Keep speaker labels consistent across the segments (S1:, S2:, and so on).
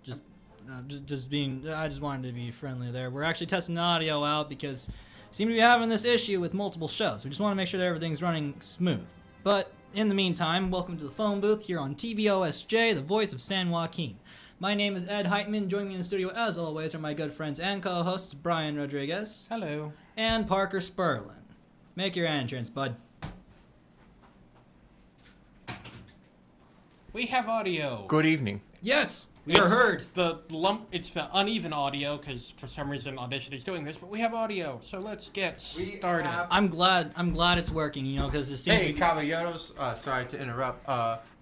S1: I just wanted to be friendly there. We're actually testing the audio out because we seem to be having this issue with multiple shows. We just want to make sure that everything's running smooth. But in the meantime, welcome to the phone booth here on TVOSJ, the voice of San Joaquin. My name is Ed Heitman. Joining me in the studio, as always, are my good friends and co-hosts Brian Rodriguez.
S2: Hello.
S1: And Parker Spurlin. Make your entrance, bud.
S2: We have audio.
S3: Good evening.
S1: Yes, we are heard.
S2: It's the uneven audio because for some reason Audition is doing this, but we have audio, so let's get started.
S1: I'm glad it's working, because it seems.
S3: Hey, caballeros. Sorry to interrupt.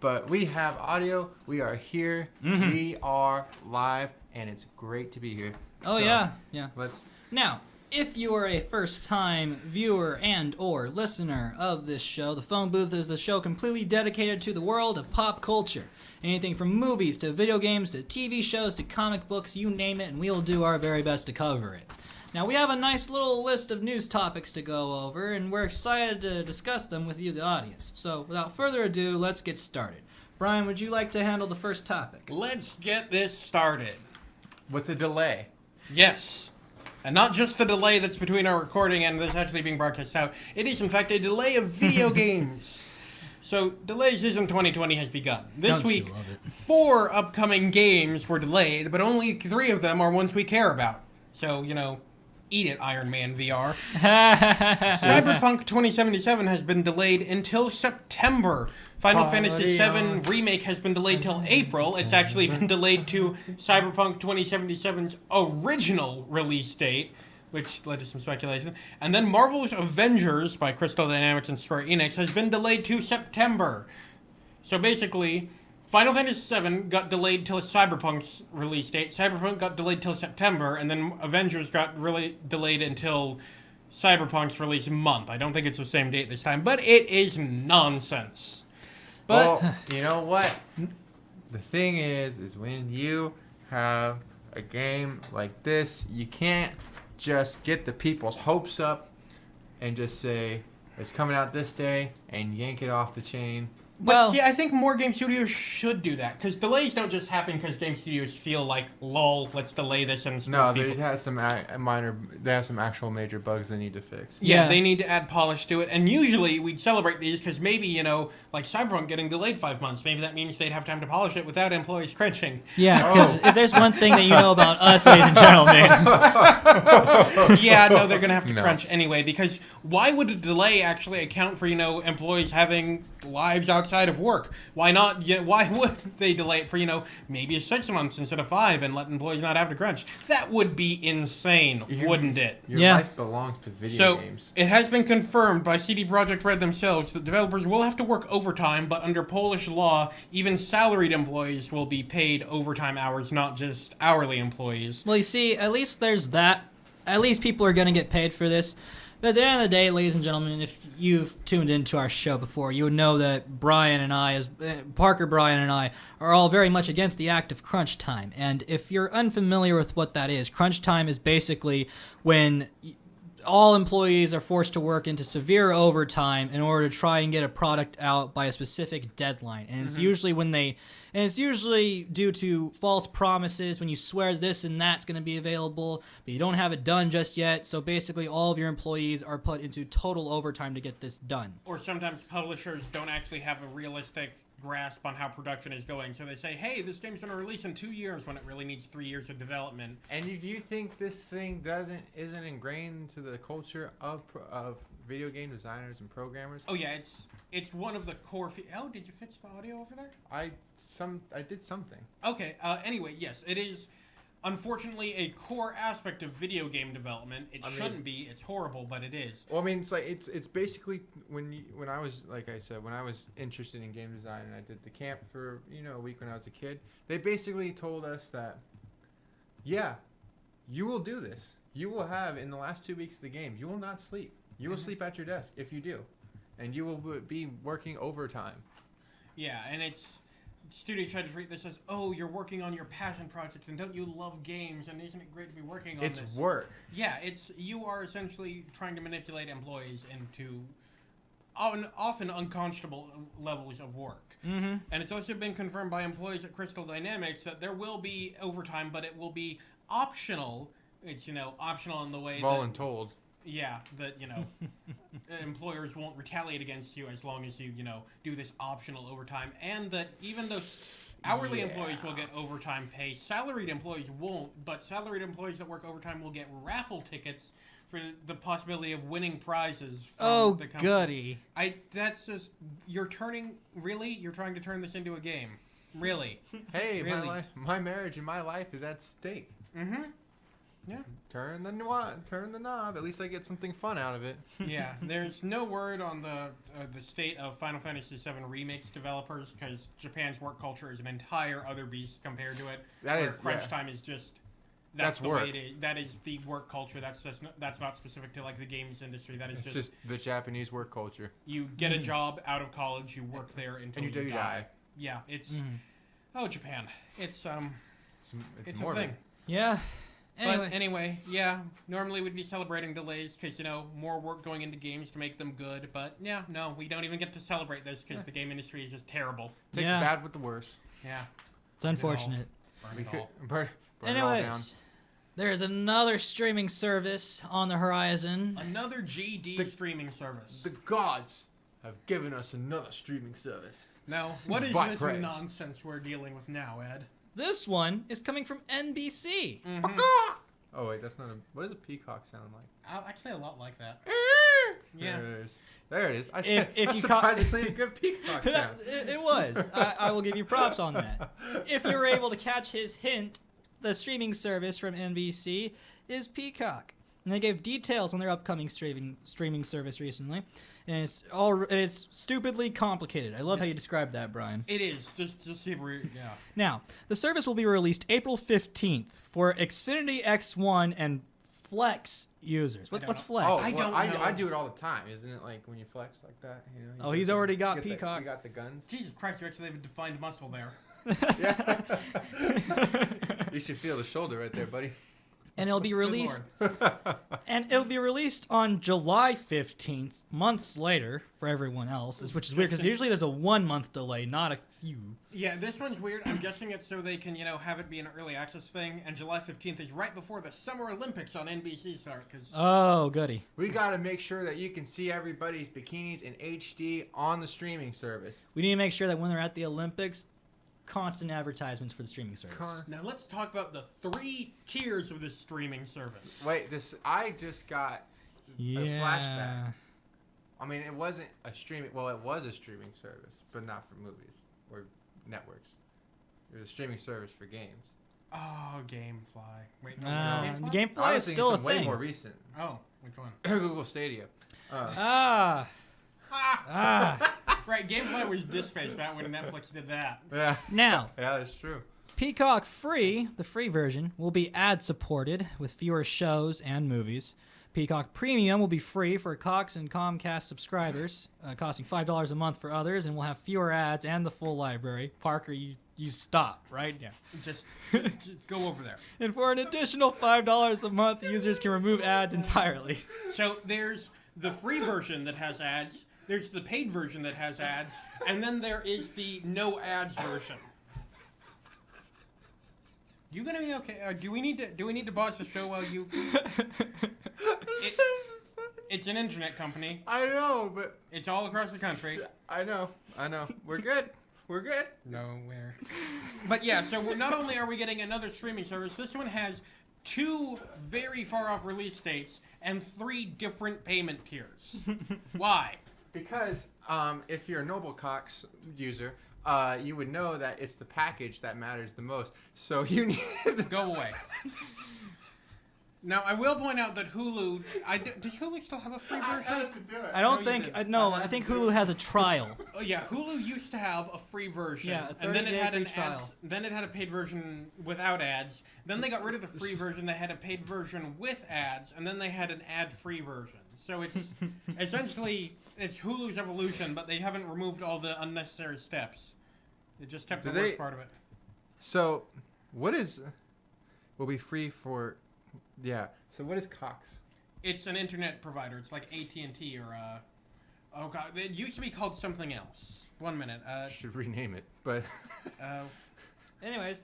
S3: But we have audio. We are here. Mm-hmm. We are live, and it's great to be here.
S1: Oh yeah.
S3: Let's
S1: now. If you are a first-time viewer and or listener of this show, the Phone Booth is the show completely dedicated to the world of pop culture. Anything from movies to video games to TV shows to comic books, you name it, and we'll do our very best to cover it. Now, we have a nice little list of news topics to go over, and we're excited to discuss them with you, the audience. So, without further ado, let's get started. Brian, would you like to handle the first topic?
S2: Let's get this started.
S3: with the delay.
S2: Yes. And not just the delay that's between our recording and this actually being broadcast out. It is, in fact, a delay of video games. So, delay season 2020 has begun. This week, 4 upcoming games were delayed, but only 3 of them are ones we care about. So, eat it, Iron Man VR. Cyberpunk 2077 has been delayed until September. Final Fantasy VII Remake has been delayed till April. It's actually been delayed to Cyberpunk 2077's original release date, which led to some speculation. And then Marvel's Avengers by Crystal Dynamics and Square Enix has been delayed to September. So basically, Final Fantasy VII got delayed till Cyberpunk's release date. Cyberpunk got delayed till September, and then Avengers got really delayed until Cyberpunk's release month. I don't think it's the same date this time, but it is nonsense. But
S3: well, you know what? The thing is when you have a game like this, you can't just get the people's hopes up and just say it's coming out this day and yank it off the chain.
S2: But I think more game studios should do that, because delays don't just happen because game studios feel like, lol, let's delay this and
S3: no, they have some actual major bugs they need to fix.
S2: Yeah, they need to add polish to it, and usually we'd celebrate these because maybe, like Cyberpunk getting delayed 5 months, maybe that means they'd have time to polish it without employees crunching.
S1: Yeah, because if there's one thing that you know about us, ladies and gentlemen.
S2: Yeah, no, they're going to have to crunch anyway, because why would a delay actually account for, employees having lives outside of work? Why not? Why would they delay it for, maybe 6 months instead of 5 and let employees not have to crunch? That would be insane, wouldn't it?
S3: Your life belongs to video games.
S2: So, it has been confirmed by CD Projekt Red themselves that developers will have to work overtime, but under Polish law, even salaried employees will be paid overtime hours, not just hourly employees.
S1: Well, you see, at least there's that. At least people are going to get paid for this. But at the end of the day, ladies and gentlemen, if you've tuned into our show before, you would know that Brian and I, Parker, Brian, and I, are all very much against the act of crunch time. And if you're unfamiliar with what that is, crunch time is basically when all employees are forced to work into severe overtime in order to try and get a product out by a specific deadline. And it's usually due to false promises when you swear this and that's going to be available, but you don't have it done just yet. So basically all of your employees are put into total overtime to get this done.
S2: Or sometimes publishers don't actually have a realistic grasp on how production is going. So they say, hey, this game's going to release in 2 years when it really needs 3 years of development.
S3: And if you think this thing isn't ingrained into the culture of video game designers and programmers.
S2: Oh yeah, it's one of the core. Oh, did you fix the audio over there?
S3: I did something.
S2: Okay. Anyway, yes, it is. Unfortunately, a core aspect of video game development. It shouldn't be. It's horrible, but it is.
S3: Well, I mean, it's basically when I was, like I said, when I was interested in game design and I did the camp for a week when I was a kid, they basically told us that, yeah, you will do this. You will have in the last 2 weeks of the game, you will not sleep. You will sleep at your desk if you do, and you will be working overtime.
S2: Yeah, and it's. Studios try to treat this as, oh, you're working on your passion project, and don't you love games, and isn't it great to be working on this?
S3: It's work.
S2: Yeah, you are essentially trying to manipulate employees into often unconscionable levels of work.
S1: Mm-hmm.
S2: And it's also been confirmed by employees at Crystal Dynamics that there will be overtime, but it will be optional. It's, optional in the way
S3: Voluntold.
S2: that, employers won't retaliate against you as long as you, do this optional overtime. And that even though hourly employees will get overtime pay, salaried employees won't, but salaried employees that work overtime will get raffle tickets for the possibility of winning prizes from the company.
S1: Goody.
S2: That's just, you're trying to turn this into a game. Really.
S3: Hey,
S2: Really?
S3: my marriage and my life is at stake.
S2: Mm-hmm. Yeah.
S3: Turn the knob. At least I get something fun out of it.
S2: Yeah. There's no word on the state of Final Fantasy VII Remakes developers because Japan's work culture is an entire other beast compared to it. Crunch time is just that's the
S3: work.
S2: way it is. That is the work culture. That's not specific to like the games industry. That is
S3: It's just the Japanese work culture.
S2: You get a job out of college, you work there until
S3: And you do die.
S2: Yeah. It's Japan. It's
S3: It's
S2: a
S3: morbid.
S2: thing.
S1: Yeah.
S2: But anyway, yeah, normally we'd be celebrating delays because, more work going into games to make them good. But, yeah, no, we don't even get to celebrate this because the game industry is just terrible.
S3: Take the bad with the worst.
S2: Yeah.
S1: It's unfortunate.
S3: Burn it all down.
S1: Anyways, there's another streaming service on the horizon.
S2: Another GD streaming service.
S3: The gods have given us another streaming service.
S2: Now, what is
S3: By
S2: this
S3: praise.
S2: nonsense we're dealing with now, Ed?
S1: This one is coming from NBC.
S2: Mm-hmm.
S3: Oh, wait, that's not a... What does a peacock sound like?
S2: Actually, a lot like that.
S3: Yeah. There it is.
S1: If
S3: That's
S1: you caught-
S3: surprisingly a good peacock sound.
S1: It was. I will give you props on that. If you were able to catch his hint, the streaming service from NBC is Peacock. And they gave details on their upcoming streaming service recently. And it's stupidly complicated. I love how you described that, Brian.
S2: It is. Just see where, yeah.
S1: Now, the service will be released April 15th for Xfinity X1 and Flex users. What's Flex?
S3: Oh,
S2: I don't know.
S3: I do it all the time. Isn't it like when you flex like that? You
S1: He's already got
S3: get
S1: Peacock.
S3: You got the guns.
S2: Jesus Christ, you actually have a defined muscle there.
S3: Yeah. You should feel the shoulder right there, buddy.
S1: And it'll be released on July 15th, months later for everyone else, which is weird because usually there's a 1 month delay, not a few.
S2: Yeah, this one's weird. I'm guessing it's so they can, have it be an early access thing. And July 15th is right before the Summer Olympics on NBC start.
S1: Oh, goody.
S3: We got to make sure that you can see everybody's bikinis in HD on the streaming service.
S1: We need to make sure that when they're at the Olympics, constant advertisements for the streaming service.
S2: Now let's talk about the 3 tiers of this streaming service.
S3: Wait, I just got a flashback. I mean, it wasn't a streaming... Well, it was a streaming service, but not for movies or networks. It was a streaming service for games.
S2: Oh, GameFly. Wait, no,
S1: The
S2: GameFly?
S1: GameFly is still a thing.
S3: Way more recent.
S2: Oh, which one?
S3: Google Stadia.
S2: Right, GameFly was dispatched that when Netflix did that.
S3: Yeah.
S1: Now,
S3: Yeah, that's true.
S1: Peacock Free, the free version, will be ad-supported with fewer shows and movies. Peacock Premium will be free for Cox and Comcast subscribers, costing $5 a month for others, and will have fewer ads and the full library. Parker, you stop right now.
S2: Just go over there.
S1: And for an additional $5 a month, users can remove ads entirely.
S2: So there's the free version that has ads, there's the paid version that has ads, and then there is the no ads version. You gonna be okay? Do we need to pause the show while you? It's an internet company.
S3: I know, but
S2: It's all across the country.
S3: I know. We're good.
S2: Nowhere. But yeah, so not only are we getting another streaming service, this one has 2 very far off release dates and 3 different payment tiers. Why?
S3: Because if you're a Noble Cox user, you would know that it's the package that matters the most. So you need
S2: Go away. Now, I will point out that Hulu... does Hulu still have a free version?
S1: I don't
S2: No, you
S1: think...
S2: didn't.
S1: no, I think Hulu has a trial.
S2: Oh, yeah, Hulu used to have a free version.
S1: Yeah, a
S2: and then it
S1: 30-day
S2: had
S1: free
S2: an
S1: trial.
S2: ads, then it had a paid version without ads. Then they got rid of the free version. They had a paid version with ads, and then they had an ad-free version. So it's essentially it's Hulu's evolution, but they haven't removed all the unnecessary steps. They just kept the worst part of it.
S3: So, what will be free for? Yeah. So what is Cox?
S2: It's an internet provider. It's like AT&T Oh god, it used to be called something else. 1 minute.
S3: Should rename it, but
S1: Anyways,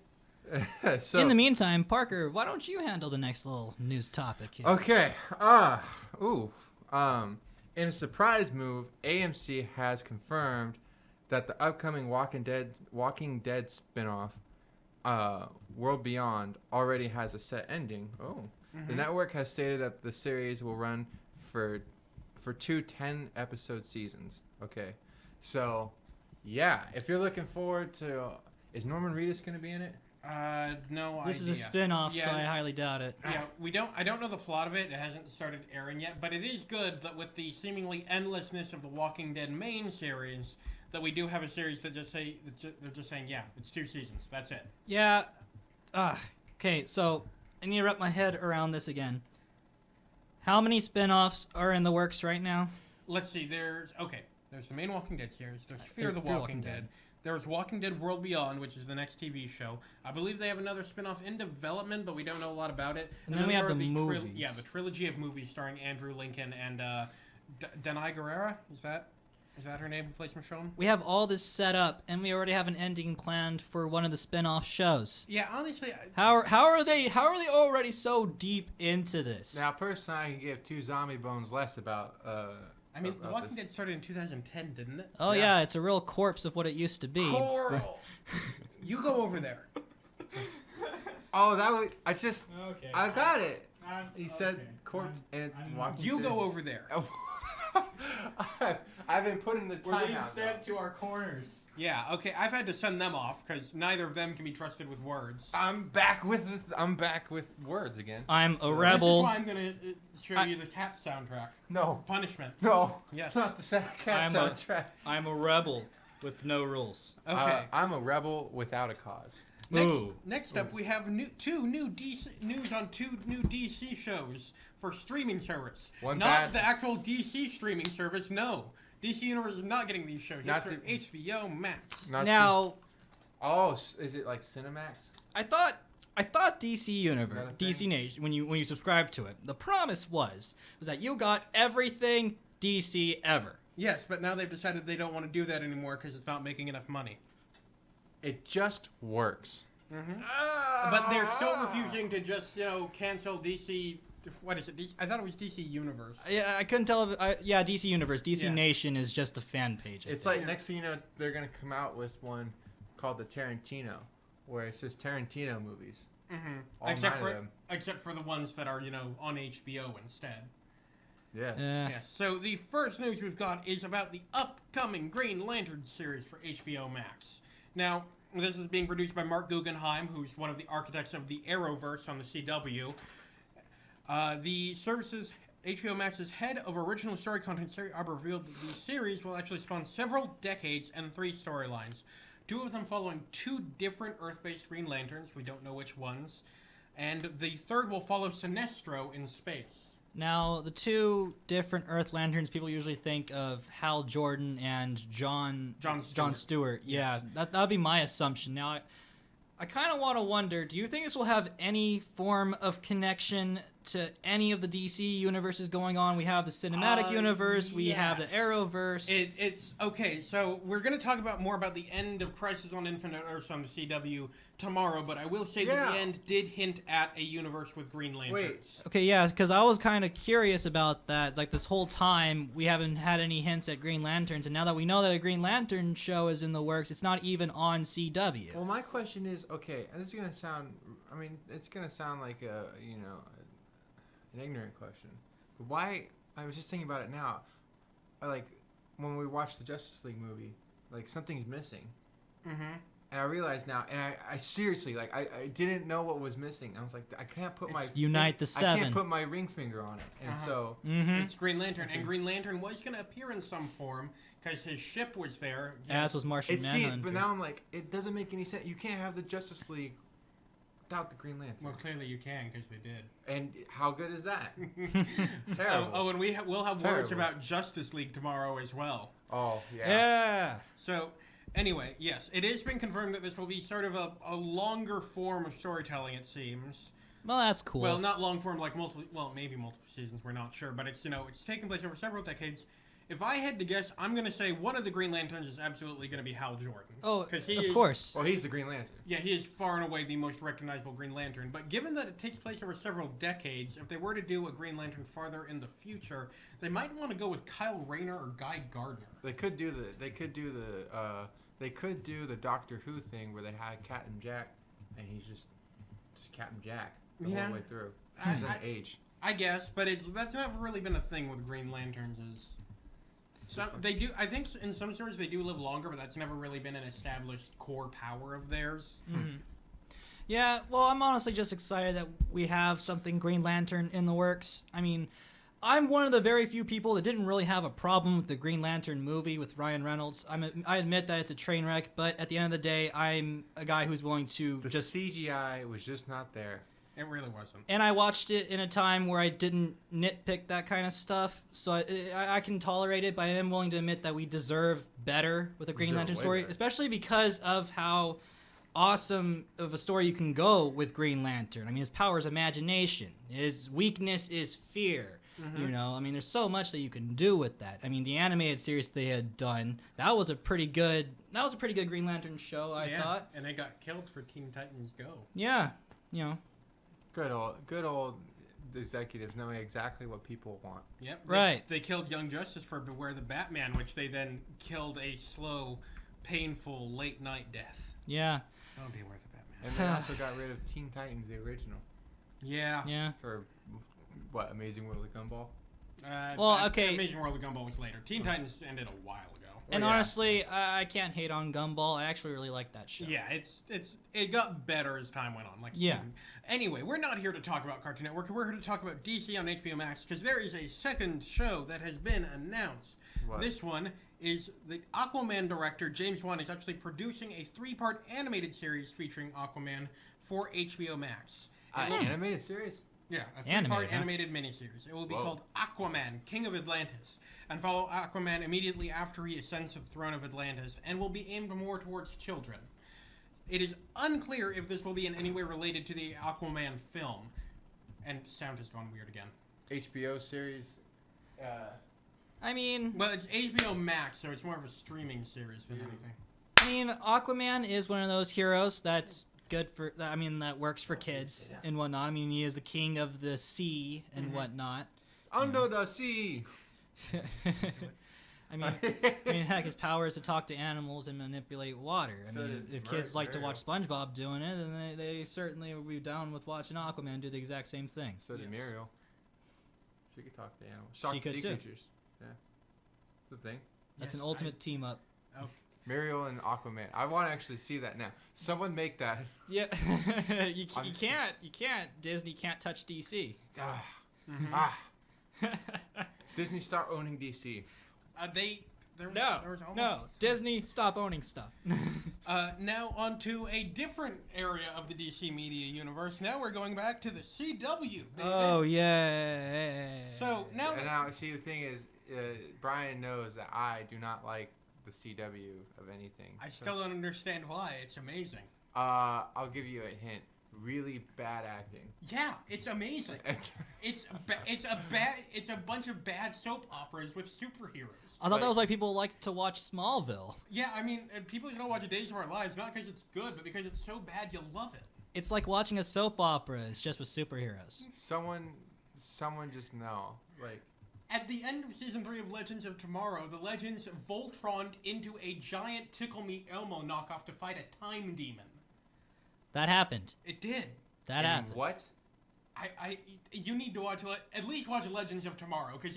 S3: so
S1: in the meantime, Parker, why don't you handle the next little news topic here?
S3: okay. In a surprise move, AMC has confirmed that the upcoming Walking Dead spinoff, World Beyond, already has a set ending. The network has stated that the series will run for 2 10-episode seasons. Okay, so yeah, if you're looking forward to, is Norman Reedus going to be in it?
S2: No
S1: This
S2: idea.
S1: is a spin-off,
S2: Yeah.
S1: so I highly doubt it.
S2: Yeah, I don't know the plot of it. It hasn't started airing yet, but it is good that with the seemingly endlessness of the Walking Dead main series, that we do have a series that they're just saying, yeah, it's 2 seasons. That's it.
S1: Yeah. Okay, so I need to wrap my head around this again. How many spin-offs are in the works right now?
S2: Let's see. There's the main Walking Dead series. There's Fear the
S1: Fear
S2: Walking Dead. There's Walking Dead World Beyond, which is the next TV show. I believe they have another spin-off in development, but we don't know a lot about it.
S1: And then we have
S2: there are
S1: the movies.
S2: the trilogy of movies starring Andrew Lincoln and Denai Guerrera. Is that her name who plays Michonne?
S1: We have all this set up, and we already have an ending planned for one of the spin-off shows.
S2: Yeah, honestly,
S1: How are they already so deep into this?
S3: Now, personally, I can give 2 zombie bones less about.
S2: I mean, The
S3: about
S2: Walking
S3: this.
S2: Dead started in 2010, didn't it?
S1: Oh
S3: Yeah.
S1: yeah, it's a real corpse of what it used to be.
S2: Coral! You go over there.
S3: Oh, that was
S1: Okay.
S3: I got it. He said corpse, and it's Walking
S2: You
S3: Dead.
S2: go over there.
S3: I've been putting the time out.
S1: to our corners.
S2: Yeah, okay, I've had to send them off because neither of them can be trusted with words.
S3: I'm back with words again.
S1: I'm a
S2: This is
S1: rebel.
S2: why I'm going to show you the Cat soundtrack.
S3: No,
S2: Punishment.
S3: no,
S2: Yes.
S3: not the Cat soundtrack.
S1: I'm a rebel with no rules.
S2: Okay.
S3: I'm a rebel without a cause.
S2: Next up, we have two new DC shows for streaming service.
S3: One
S2: not
S3: bad-
S2: the actual DC streaming service. No, DC Universe is not getting these shows.
S3: Not
S2: It's for
S3: to-
S2: HBO Max.
S3: Not
S1: Now,
S3: is it like Cinemax?
S1: I thought DC Universe,
S3: Is that a
S1: DC
S3: thing?
S1: Nation, when you subscribe to it, the promise was that you got everything DC ever.
S2: Yes, but now they've decided they don't want to do that anymore because it's not making enough money.
S3: It just works.
S2: But they're still refusing to just cancel DC. What is it? I thought it was DC Universe.
S1: Yeah, I couldn't tell. Yeah, DC Universe, DC
S2: Yeah.
S1: Nation is just the fan page. I
S3: It's
S1: think.
S3: like next thing you know, they're gonna come out with one called the Tarantino, where it's just Tarantino movies. All
S2: Except
S3: 9
S2: for
S3: of them.
S2: except for the ones that are on HBO instead.
S3: Yeah.
S2: Yes. So the first news we've got is about the upcoming Green Lantern series for HBO Max. Now, this is being produced by Mark Guggenheim, who's one of the architects of the Arrowverse on the CW. The service's HBO Max's head of original story content, Sarah Arbor, revealed that the series will actually span several decades and 3 storylines. 2 of them following 2 different Earth-based Green Lanterns. We don't know which ones. And the third will follow Sinestro in space.
S1: Now, the 2 different Earth Lanterns, people usually think of Hal Jordan and John Stewart. Yeah, that would be my assumption. Now, I kind of want to wonder, do you think this will have any form of connection to any of the DC universes going on? We have the cinematic universe, we have the
S2: yes.
S1: Arrowverse.
S2: It's okay. So we're going to talk more about the end of Crisis on Infinite Earths on the CW tomorrow, but I will say that the end did hint at a universe with Green Lanterns.
S1: Okay, yeah, because I was kind of curious about that. It's like this whole time we haven't had any hints at Green Lanterns, and now that we know that a Green Lantern show is in the works, it's not even on CW.
S3: Well, my question is, okay, and this is gonna sound, it's gonna sound like an ignorant question, but why? I was just thinking about it now. Like when we watched the Justice League movie, like something's missing. And I realized now, and I seriously, like, I didn't know what was missing. I was like, I can't put my
S1: Unite the
S3: I
S1: Seven.
S3: can't put my ring finger on it, and so
S2: It's Green Lantern, and Green Lantern was going to appear in some form because his ship was there.
S1: As was Martian
S3: it's
S1: Manhunter.
S3: but now I'm like, it doesn't make any sense. You can't have the Justice League without the Green Lantern.
S2: Well, clearly you can because they did.
S3: And how good is that? Terrible.
S2: Oh, and we'll have words
S3: Terrible.
S2: about Justice League tomorrow as well.
S3: Oh yeah.
S1: Yeah.
S2: So, anyway, yes, it has been confirmed that this will be sort of a longer form of storytelling, it seems.
S1: Well, that's cool.
S2: Well, not long form like maybe multiple seasons, we're not sure, but it's taking place over several decades. If I had to guess, I'm going to say one of the Green Lanterns is absolutely going to be Hal Jordan.
S1: Oh,
S2: he
S1: of
S2: is,
S1: course.
S3: Well, he's the Green Lantern.
S2: Yeah, he is far and away the most recognizable Green Lantern. But given that it takes place over several decades, if they were to do a Green Lantern farther in the future, they might want to go with Kyle Rayner or Guy Gardner.
S3: They could do the Doctor Who thing where they had Captain Jack, and he's just Captain Jack the whole way through. He doesn't age.
S2: I guess, but that's never really been a thing with Green Lanterns. They do. I think in some stories they do live longer, but that's never really been an established core power of theirs.
S1: Mm-hmm. Yeah, well, I'm honestly just excited that we have something Green Lantern in the works. I mean, I'm one of the very few people that didn't really have a problem with the Green Lantern movie with Ryan Reynolds. I admit that it's a train wreck, but at the end of the day, I'm a guy who's willing to
S3: the CGI was just not there.
S2: It really wasn't.
S1: And I watched it in a time where I didn't nitpick that kind of stuff, so I can tolerate it, but I am willing to admit that we deserve better with a Green Lantern story, especially because of how awesome of a story you can go with Green Lantern. I mean, his power is imagination. His weakness is fear. Mm-hmm. You know, I mean, there's so much that you can do with that. I mean, the animated series they had done, that was a pretty good Green Lantern show, I thought.
S2: And they got killed for Teen Titans Go.
S1: Yeah, you know.
S3: Good old executives knowing exactly what people want.
S2: Yep.
S1: Right.
S2: They killed Young Justice for Beware the Batman, which they then killed a slow, painful, late-night death.
S1: Yeah.
S2: Oh, Beware the Batman.
S3: And they also got rid of Teen Titans, the original.
S2: Yeah.
S1: Yeah.
S3: For, what, Amazing World of Gumball?
S1: Well, okay.
S2: Amazing World of Gumball was later. Teen Titans ended a while ago.
S1: And honestly, I can't hate on Gumball. I actually really like that show.
S2: Yeah, it got better as time went on. Anyway, we're not here to talk about Cartoon Network. We're here to talk about DC on HBO Max because there is a second show that has been announced. What? This one is the Aquaman director James Wan is actually producing a 3-part animated series featuring Aquaman for HBO Max.
S3: Animated series?
S2: Yeah, a 3-part animated miniseries. It will be called Aquaman, King of Atlantis, and follow Aquaman immediately after he ascends to the throne of Atlantis, and will be aimed more towards children. It is unclear if this will be in any way related to the Aquaman film. And sound has gone weird again.
S3: HBO series?
S1: I mean...
S2: Well, it's HBO Max, so it's more of a streaming series than anything.
S1: I mean, Aquaman is one of those heroes that's good for... I mean, that works for kids and whatnot. I mean, he is the king of the sea and whatnot.
S3: Under the sea!
S1: I mean, heck, his power is to talk to animals and manipulate water. I mean, if kids like to watch SpongeBob doing it, then they certainly will be down with watching Aquaman do the exact same thing.
S3: So did Muriel. She could talk to animals.
S1: She could too.
S3: Creatures. Yeah. It's a thing.
S1: That's an ultimate team up.
S2: Oh.
S3: Muriel and Aquaman. I want to actually see that now. Someone make that.
S1: Yeah. you can't. Disney can't touch DC.
S3: Disney start owning DC.
S1: Disney, stop owning stuff.
S2: Now onto a different area of the DC media universe. Now we're going back to the CW. Baby.
S1: Oh yeah.
S2: So now,
S3: see, the thing is, Brian knows that I do not like the CW of anything.
S2: I still don't understand why. It's amazing.
S3: I'll give you a hint. Really bad acting.
S2: Yeah, it's amazing. It's a bunch of bad soap operas with superheroes.
S1: I thought that was why people like to watch Smallville.
S2: Yeah, I mean, people are gonna watch Days of Our Lives not because it's good, but because it's so bad you love it.
S1: It's like watching a soap opera. It's just with superheroes.
S3: Someone just know. Like,
S2: at the end of season 3 of Legends of Tomorrow, the Legends Voltroned into a giant Tickle Me Elmo knockoff to fight a time demon.
S1: That happened.
S2: It did.
S1: That happened.
S3: What?
S2: You need to watch at least watch Legends of Tomorrow because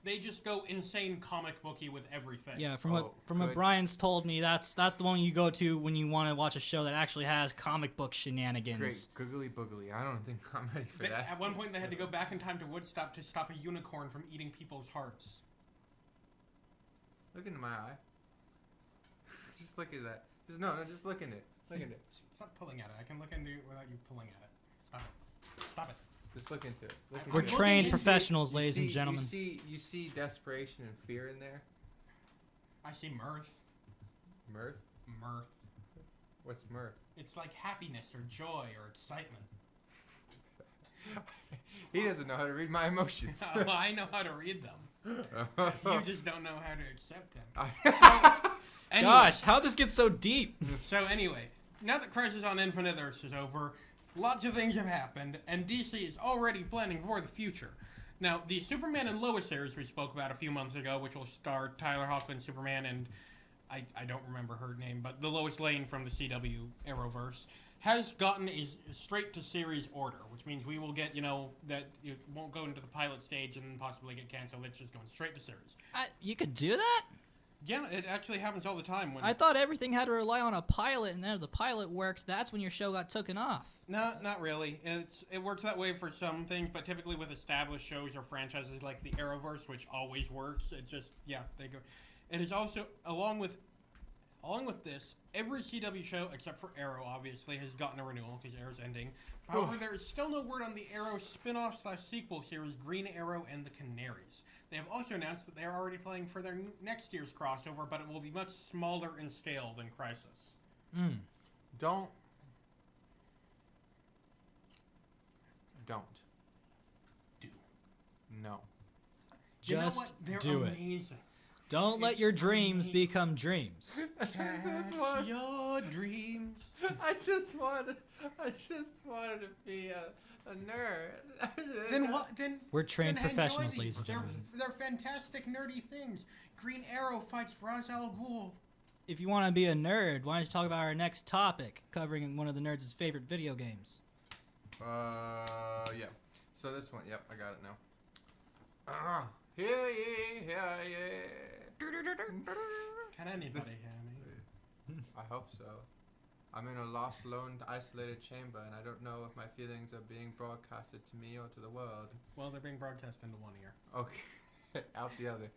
S2: they just go insane comic booky with everything.
S1: Yeah, from what Brian's told me, that's the one you go to when you want to watch a show that actually has comic book shenanigans.
S3: Great, googly boogly. I don't think I'm ready for that.
S2: At one point, they had to go back in time to Woodstock to stop a unicorn from eating people's hearts.
S3: Look into my eye. Just look at that. Just look in it. Look at it.
S2: Stop pulling at it. I can look into it without you pulling at it. Stop it.
S3: Just look into it.
S1: We're trained professionals, ladies and gentlemen.
S3: You see desperation and fear in there?
S2: I see mirth.
S3: Mirth?
S2: Mirth.
S3: What's mirth?
S2: It's like happiness or joy or excitement.
S3: He doesn't know how to read my emotions.
S2: Well, I know how to read them. You just don't know how to accept him. Anyway,
S1: Gosh, how'd this get so deep?
S2: So anyway, now that Crisis on Infinite Earths is over, lots of things have happened, and DC is already planning for the future. Now, the Superman and Lois series we spoke about a few months ago, which will star Tyler Hoechlin's Superman and I don't remember her name, but the Lois Lane from the CW Arrowverse, has gotten a straight-to-series order, which means we will get, that it won't go into the pilot stage and possibly get canceled. It's just going straight to series.
S1: You could do that?
S2: Yeah, it actually happens all the time.
S1: I thought everything had to rely on a pilot, and then if the pilot worked, that's when your show got taken off.
S2: No, not really. It works that way for some things, but typically with established shows or franchises like the Arrowverse, which always works, they go. It is also, along with this, every CW show, except for Arrow, obviously, has gotten a renewal because Arrow's ending. However, there is still no word on the Arrow spin-off/sequel series Green Arrow and the Canaries. They have also announced that they are already planning for their next year's crossover, but it will be much smaller in scale than Crisis.
S3: Don't.
S2: Do.
S3: No.
S1: Just
S2: They're
S1: do it.
S2: amazing.
S1: Don't let your dreams become dreams.
S2: Catch your dreams.
S3: I just wanted to be a nerd.
S2: Then what? Then
S1: We're trained
S2: then enjoy
S1: professionals,
S2: these.
S1: ladies and gentlemen.
S2: They're fantastic nerdy things. Green Arrow fights Ra's al Ghul.
S1: If you want to be a nerd, why don't you talk about our next topic, covering one of the nerds' favorite video games?
S3: Yeah. So this one, yep, I got it now. Hear ye, hear ye.
S2: Can anybody hear me?
S3: I hope so. I'm in a lost, lone, isolated chamber, and I don't know if my feelings are being broadcasted to me or to the world.
S2: Well, they're being broadcast into one ear.
S3: Okay, out the other.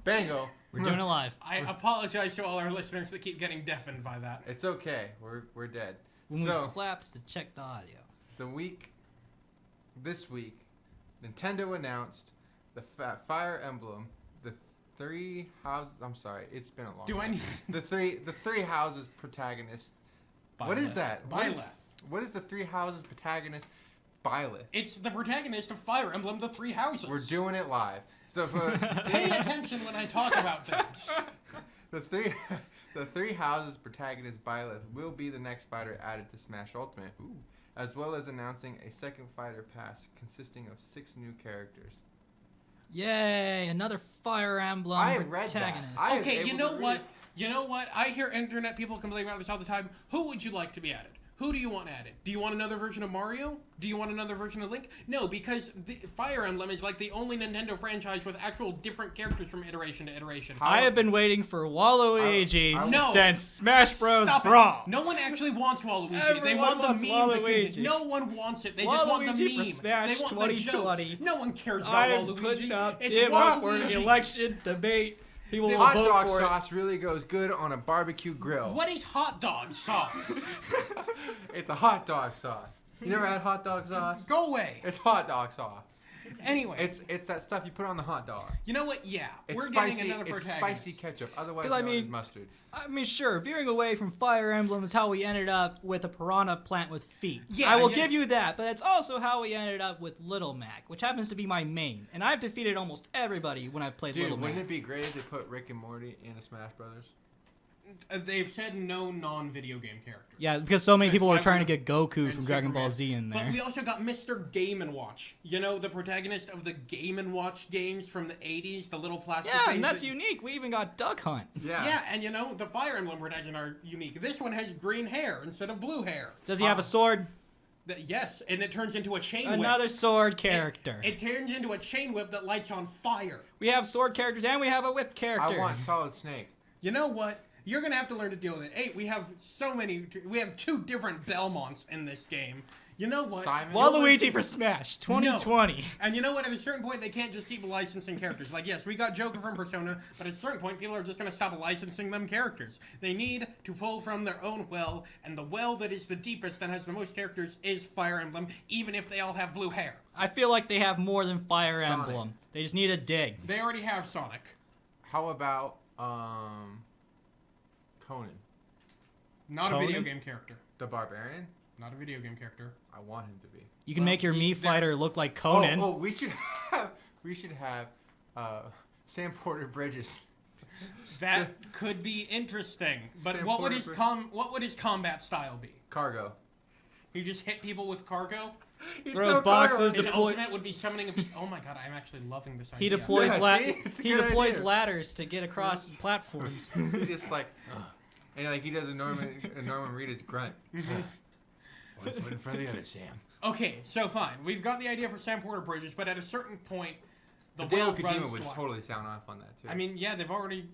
S3: Bango.
S1: We're doing it live.
S2: I apologize to all our listeners that keep getting deafened by that.
S3: It's okay. We're dead.
S1: When we
S3: So
S1: clap to check the audio.
S3: this week, Nintendo announced the Fire Emblem, the three houses. I'm sorry, it's been a long.
S2: Do I
S3: time.
S2: need
S3: the three houses protagonist? What is that? What is the three houses protagonist? Byleth.
S2: It's the protagonist of Fire Emblem: The Three Houses.
S3: We're doing it live. So
S2: Pay attention when I talk about things.
S3: The three houses protagonist Byleth will be the next fighter added to Smash Ultimate, as well as announcing a second fighter pass consisting of 6 new characters.
S1: Yay! Another Fire Emblem
S3: I read
S1: protagonist.
S3: that.
S2: Okay, you know what? You know what? I hear internet people complain about this all the time. Who would you like to be added? Who do you want added? Do you want another version of Mario? Do you want another version of Link? No, because the Fire Emblem is like the only Nintendo franchise with actual different characters from iteration to iteration.
S1: I have been waiting for Waluigi
S2: No.
S1: since Smash Bros.
S2: Stop it.
S1: Brawl.
S2: No one actually wants Waluigi. They
S1: Everyone
S2: want the
S1: wants
S2: meme.
S1: Waluigi.
S2: No one wants it. They just want the
S1: Waluigi
S2: meme.
S1: for Smash
S2: they want
S1: 2020.
S2: the jokes. No one cares about
S1: I'm
S2: Waluigi.
S1: putting up
S2: It's
S1: him up for
S2: Waluigi.
S1: the election debate. He will
S3: Hot
S1: vote
S3: dog
S1: for
S3: sauce really goes good on a barbecue grill.
S2: What is hot dog sauce?
S3: It's a hot dog sauce. You never had hot dog sauce?
S2: Go away.
S3: It's hot dog sauce.
S2: Anyway,
S3: It's that stuff you put on the hot dog.
S2: you know what? Yeah,
S3: It's
S2: we're
S3: spicy.
S2: getting another
S3: It's
S2: protagonist.
S3: spicy ketchup, otherwise
S1: 'Cause I
S3: known
S1: mean-
S3: as mustard.
S1: I mean, sure, veering away from Fire Emblem is how we ended up with a piranha plant with feet.
S2: Yeah,
S1: I will
S2: yeah.
S1: give you that, but it's also how we ended up with Little Mac, which happens to be my main. And I've defeated almost everybody when I've played
S3: Dude,
S1: Little
S3: wouldn't
S1: Mac.
S3: it be great if they put Rick and Morty in a Smash Brothers?
S2: They've said no non-video game characters.
S1: Yeah, because so many
S2: That's
S1: people
S2: why
S1: were trying to
S2: we-
S1: get Goku
S2: and
S1: from Dragon Ball
S2: Superman.
S1: Z in there.
S2: But we also got Mr. Game & Watch. You know, the protagonist of the Game & Watch games from the 80s, the little plastic
S1: Yeah,
S2: things
S1: and that's
S2: that-
S1: unique. We even got Duck Hunt.
S2: Yeah, and you know, the Fire Emblem protagonists are unique. This one has green hair instead of blue hair.
S1: Does he have a sword?
S2: Yes, and it turns into a chain whip.
S1: Another sword character.
S2: It turns into a chain whip that lights on fire.
S1: We have sword characters and we have a whip character.
S3: I want Solid Snake.
S2: You know what? You're gonna have to learn to deal with it. Hey, we have 2 different Belmonts in this game. You know what?
S3: Simon?
S1: Waluigi for Smash 2020.
S2: And you know what? At a certain point, they can't just keep licensing characters. Like, yes, we got Joker from Persona, but at a certain point, people are just going to stop licensing them characters. They need to pull from their own well, and the well that is the deepest and has the most characters is Fire Emblem, even if they all have blue hair.
S1: I feel like they have more than Fire
S3: Sonic.
S1: Emblem. They just need a dig.
S2: They already have Sonic.
S3: How about Conan,
S2: Not
S1: Conan?
S2: a video game character.
S3: the Barbarian?
S2: Not a video game character.
S3: I want him to be.
S1: You can make your
S2: Well,
S1: Mii
S2: they're-
S1: fighter look like Conan.
S3: Oh, we should we should have Sam Porter Bridges.
S2: That could be interesting. But
S3: Sam
S2: what would
S3: Porter
S2: what would his combat style be?
S3: Cargo.
S2: He just hit people with cargo?
S3: He'd
S1: Throws
S3: throw cargo
S1: boxes,
S3: at
S2: His
S3: you.
S1: deploy-
S2: ultimate would be summoning a beast. Oh my god, I'm actually loving this idea.
S1: He deploys
S3: Yeah, see? It's a
S1: he
S3: good
S1: deploys
S3: idea.
S1: ladders to get across platforms.
S3: He just like, and like he does a Norman Reedus grunt. One foot in front of the other, Sam.
S2: Okay, so fine. We've got the idea for Sam Porter Bridges, but at a certain point, the
S3: Hideo
S2: world runs
S3: Kojima would
S2: wild.
S3: totally sound off on that too.
S2: I mean, yeah, they've already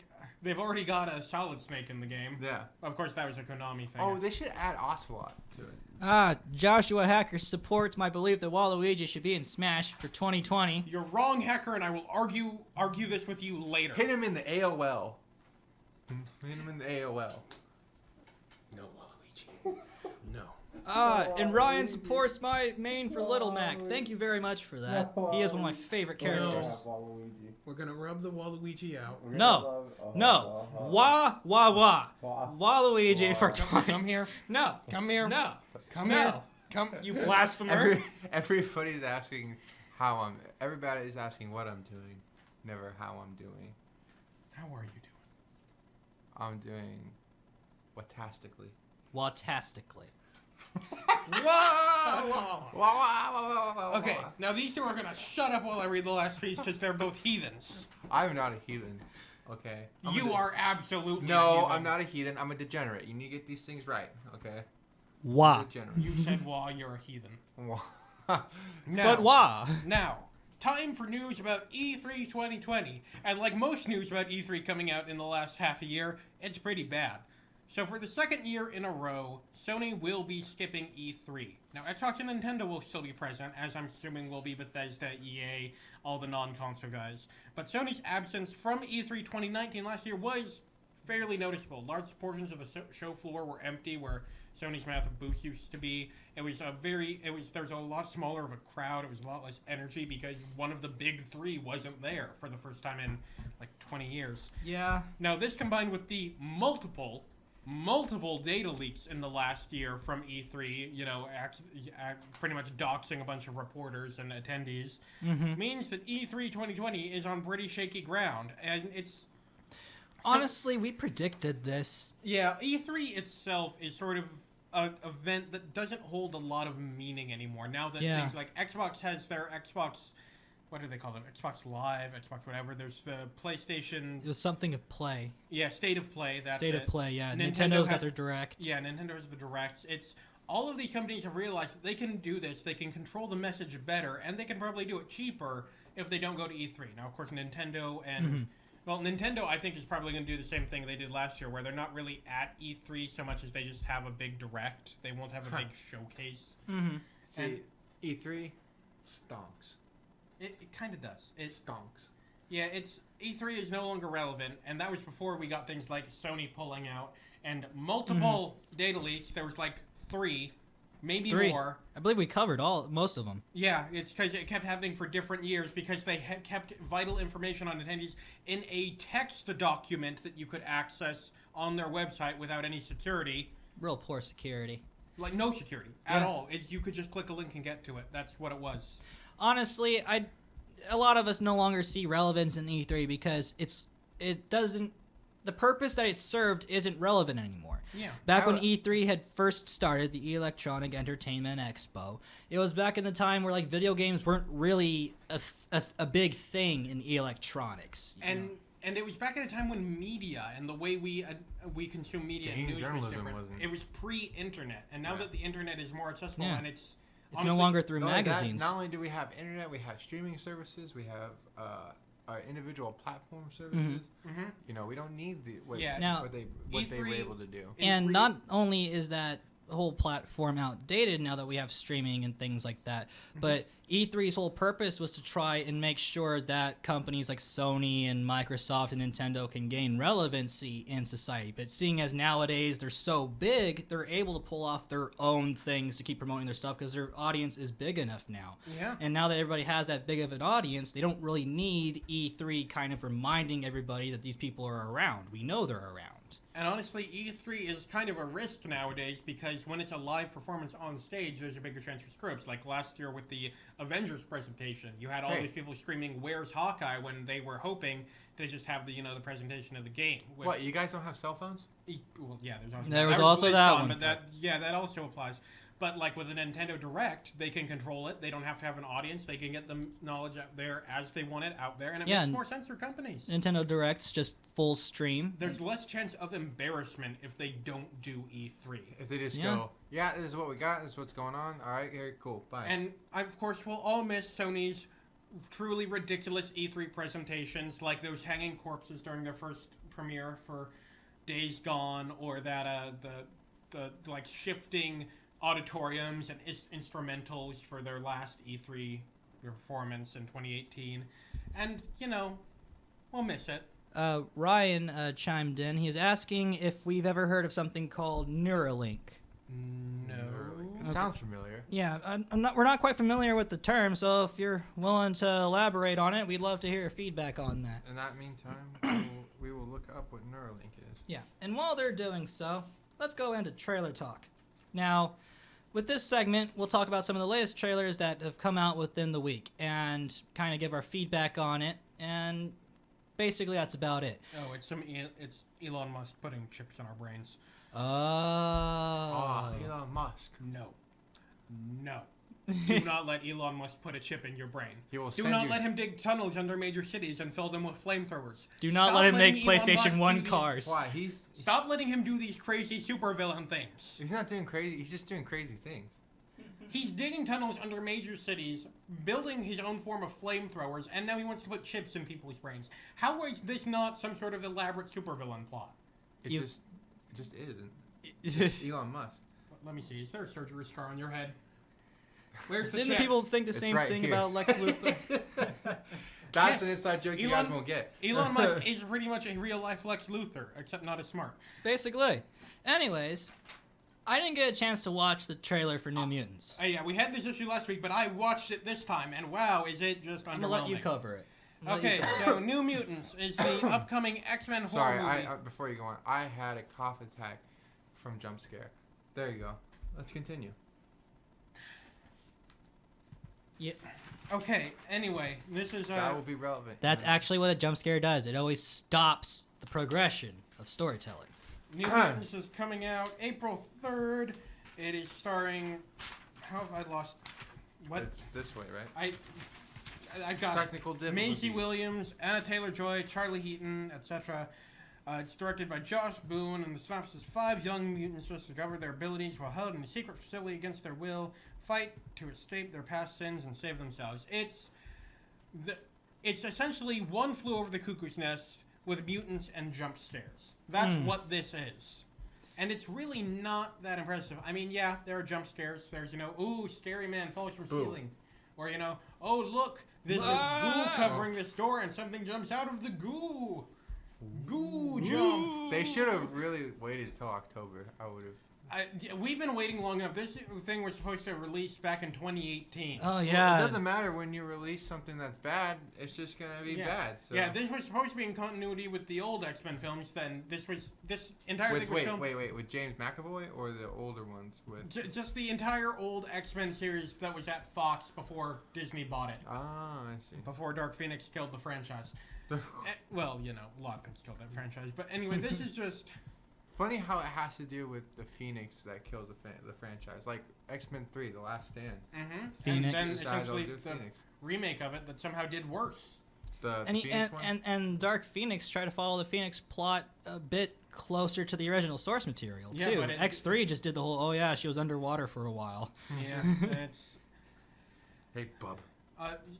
S2: got a Solid Snake in the game.
S3: yeah.
S2: Of course, that was a Konami thing.
S3: Oh, they should add Ocelot to it.
S1: Joshua Hacker supports my belief that Waluigi should be in Smash for 2020.
S2: You're wrong, Hacker, and I will argue this with you later.
S3: Hit him in the AOL. Hit him in the AOL.
S2: No, Waluigi. No.
S1: And Ryan supports my main for Little Mac. Thank you very much for that. He is one of my favorite characters.
S2: We're gonna rub the Waluigi out.
S1: No. Wah, wah, wah. Waluigi for 20.
S2: Come here.
S1: No.
S2: Come here.
S1: No.
S2: Come
S1: No.
S2: here. Come.
S1: You blasphemer.
S3: Everybody's asking everybody's asking what I'm doing, never how I'm doing.
S2: How are you doing?
S3: I'm doing watastically.
S1: Watastically.
S2: Okay, now these two are gonna shut up while I read the last piece because they're both heathens.
S3: I'm not a heathen. Okay.
S2: You are absolutely. a
S3: No,
S2: heathen.
S3: I'm not a heathen. I'm a degenerate. You need to get these things right. Okay.
S1: Wah.
S3: Degenerate.
S2: You said, "Wah, you're a heathen."
S3: Wah.
S2: Now,
S1: But wah.
S2: Now, time for news about E3 2020. And like most news about E3 coming out in the last half a year, it's pretty bad. So for the second year in a row, Sony will be skipping E3. Now, Xbox and Nintendo will still be present, as I'm assuming will be Bethesda, EA, all the non-console guys. But Sony's absence from E3 2019 last year was fairly noticeable. Large portions of the show floor were empty, where Sony's massive booth used to be. There was a lot smaller of a crowd. It was a lot less energy because one of the big three wasn't there for the first time in like 20 years.
S1: Yeah.
S2: Now, this combined with the multiple data leaks in the last year from E3, pretty much doxing a bunch of reporters and attendees, means that E3 2020 is on pretty shaky ground. And it's...
S1: Honestly, we predicted this.
S2: Yeah, E3 itself is sort of an event that doesn't hold a lot of meaning anymore. Now that things like Xbox has their Xbox... What do they call them? Xbox Live, Xbox whatever. There's the PlayStation...
S1: It was something of play.
S2: Yeah, State of Play. That's
S1: State of
S2: it.
S1: Play, yeah.
S2: Nintendo
S1: Nintendo's got
S2: has-
S1: their Direct.
S2: Yeah, Nintendo has the Directs. It's all of these companies have realized that they can do this. They can control the message better, and they can probably do it cheaper if they don't go to E3. Now, of course, Nintendo and Nintendo I think is probably going to do the same thing they did last year, where they're not really at E3 so much as they just have a big Direct. They won't have a big showcase.
S3: See, E3 stonks.
S2: It kind of does. It
S3: Stonks.
S2: Yeah, E3 is no longer relevant, and that was before we got things like Sony pulling out and multiple data leaks. There was like three, maybe more.
S1: I believe we covered most of them.
S2: Yeah, it's because it kept happening for different years because they had kept vital information on attendees in a text document that you could access on their website without any security.
S1: Real poor security.
S2: Like no security at all. You could just click a link and get to it. That's what it was.
S1: Honestly, a lot of us no longer see relevance in E3 because the purpose that it served isn't relevant anymore.
S2: Yeah.
S1: Back when E3 had first started, the Electronic Entertainment Expo, it was back in the time where like video games weren't really a big thing in electronics.
S2: And it was back at a time when media and the way we consume media and news was
S3: journalism
S2: different.
S3: wasn't.
S2: It was pre-internet, and now that the internet is more accessible and it's
S1: It's no longer through
S3: Not only that,
S1: magazines.
S3: not only do we have internet, we have streaming services, we have our individual platform services. We don't need what they
S2: E3
S3: were able to do.
S1: And not only is that whole platform outdated now that we have streaming and things like that, but E3's whole purpose was to try and make sure that companies like Sony and Microsoft and Nintendo can gain relevancy in society. But seeing as nowadays they're so big, they're able to pull off their own things to keep promoting their stuff because their audience is big enough now.
S2: Yeah.
S1: And now that everybody has that big of an audience, they don't really need E3 kind of reminding everybody that these people are around. We know they're around.
S2: And honestly, E3 is kind of a risk nowadays because when it's a live performance on stage, there's a bigger chance for screw-ups. Like last year with the Avengers presentation, you had all these people screaming, "Where's Hawkeye?" when they were hoping to just have the the presentation of the game.
S3: What, you guys don't have cell phones?
S2: Well, yeah,
S1: There was also that one.
S2: But that also applies. But like with a Nintendo Direct, they can control it. They don't have to have an audience. They can get the knowledge out there as they want it out there, and it makes more sense for companies.
S1: Nintendo Direct's just full stream.
S2: There's less chance of embarrassment if they don't do E3.
S3: If they just go, yeah, this is what we got, this is what's going on. All right, here, cool, bye.
S2: And of course, we'll all miss Sony's truly ridiculous E3 presentations, like those hanging corpses during their first premiere for Days Gone, or that the like shifting auditoriums and instrumentals for their last E3 performance in 2018. And, we'll miss it.
S1: Ryan chimed in. He's asking if we've ever heard of something called Neuralink.
S2: No.
S3: It sounds familiar.
S1: Yeah, we're not quite familiar with the term, so if you're willing to elaborate on it, we'd love to hear your feedback on that.
S3: In that meantime, we will look up what Neuralink is.
S1: Yeah, and while they're doing so, let's go into trailer talk. Now, with this segment, we'll talk about some of the latest trailers that have come out within the week and kind of give our feedback on it, and basically that's about it.
S2: Oh, it's Elon Musk putting chips in our brains.
S1: Oh.
S3: Elon Musk.
S2: No. Do not let Elon Musk put a chip in your brain.
S3: Do
S2: not let him dig tunnels under major cities and fill them with flamethrowers.
S1: Do not let him make PlayStation 1 cars.
S3: Why?
S2: Stop letting him do these crazy supervillain things.
S3: He's not doing crazy. He's just doing crazy things.
S2: He's digging tunnels under major cities, building his own form of flamethrowers, and now he wants to put chips in people's brains. How is this not some sort of elaborate supervillain plot?
S3: It just isn't. It's Elon Musk.
S2: Let me see. Is there a surgery scar on your head? Where's the
S1: Didn't
S2: chip?
S1: the people think the same thing about Lex Luthor?
S3: That's an inside joke you guys won't get.
S2: Elon Musk is pretty much a real-life Lex Luthor, except not as smart.
S1: Basically. Anyways, I didn't get a chance to watch the trailer for New Mutants.
S2: Yeah, we had this issue last week, but I watched it this time, and wow, is it just underwhelming.
S1: I'm going to let you cover it.
S2: Okay, so New Mutants is the upcoming X-Men horror movie.
S3: Sorry, before you go on, I had a cough attack from jump scare. There you go. Let's continue.
S1: Yeah.
S2: Okay, anyway, this is...
S3: that will be relevant.
S1: That's actually what a jump scare does. It always stops the progression of storytelling.
S2: New Mutants is coming out April 3rd. It is starring... How have I lost... What?
S3: It's this way, right?
S2: I got
S3: technical difficulties.
S2: Maisie Williams, Anna Taylor-Joy, Charlie Heaton, etc. It's directed by Josh Boone, and the synopsis is 5 young mutants just discover their abilities while held in a secret facility against their will, fight to escape their past sins and save themselves. It's essentially One Flew Over the Cuckoo's Nest with mutants and jump scares. That's what this is. And it's really not that impressive. I mean, yeah, there are jump scares. There's, ooh, scary man falls from ceiling. Or, oh, look, there's this goo covering this door and something jumps out of the goo. Goo jump.
S3: They should have really waited till October. I would have.
S2: We've been waiting long enough. This thing was supposed to release back in 2018.
S1: Oh, yeah.
S3: Well, it doesn't matter when you release something that's bad. It's just going to be bad. So.
S2: Yeah, this was supposed to be in continuity with the old X-Men films. Then this entire thing was filmed...
S3: Wait. With James McAvoy or the older ones? With
S2: just the entire old X-Men series that was at Fox before Disney bought it.
S3: Ah, I see.
S2: Before Dark Phoenix killed the franchise. Well, a lot of things killed that franchise. But anyway, this is just...
S3: Funny how it has to do with the Phoenix that kills the franchise. Like X-Men 3, The Last Stand.
S2: Mm-hmm.
S1: Phoenix.
S2: And then essentially the remake of it that somehow did worse.
S1: And Dark Phoenix tried to follow the Phoenix plot a bit closer to the original source material, too. But X3 just did the whole, she was underwater for a while.
S2: Yeah, it's...
S3: Hey, bub.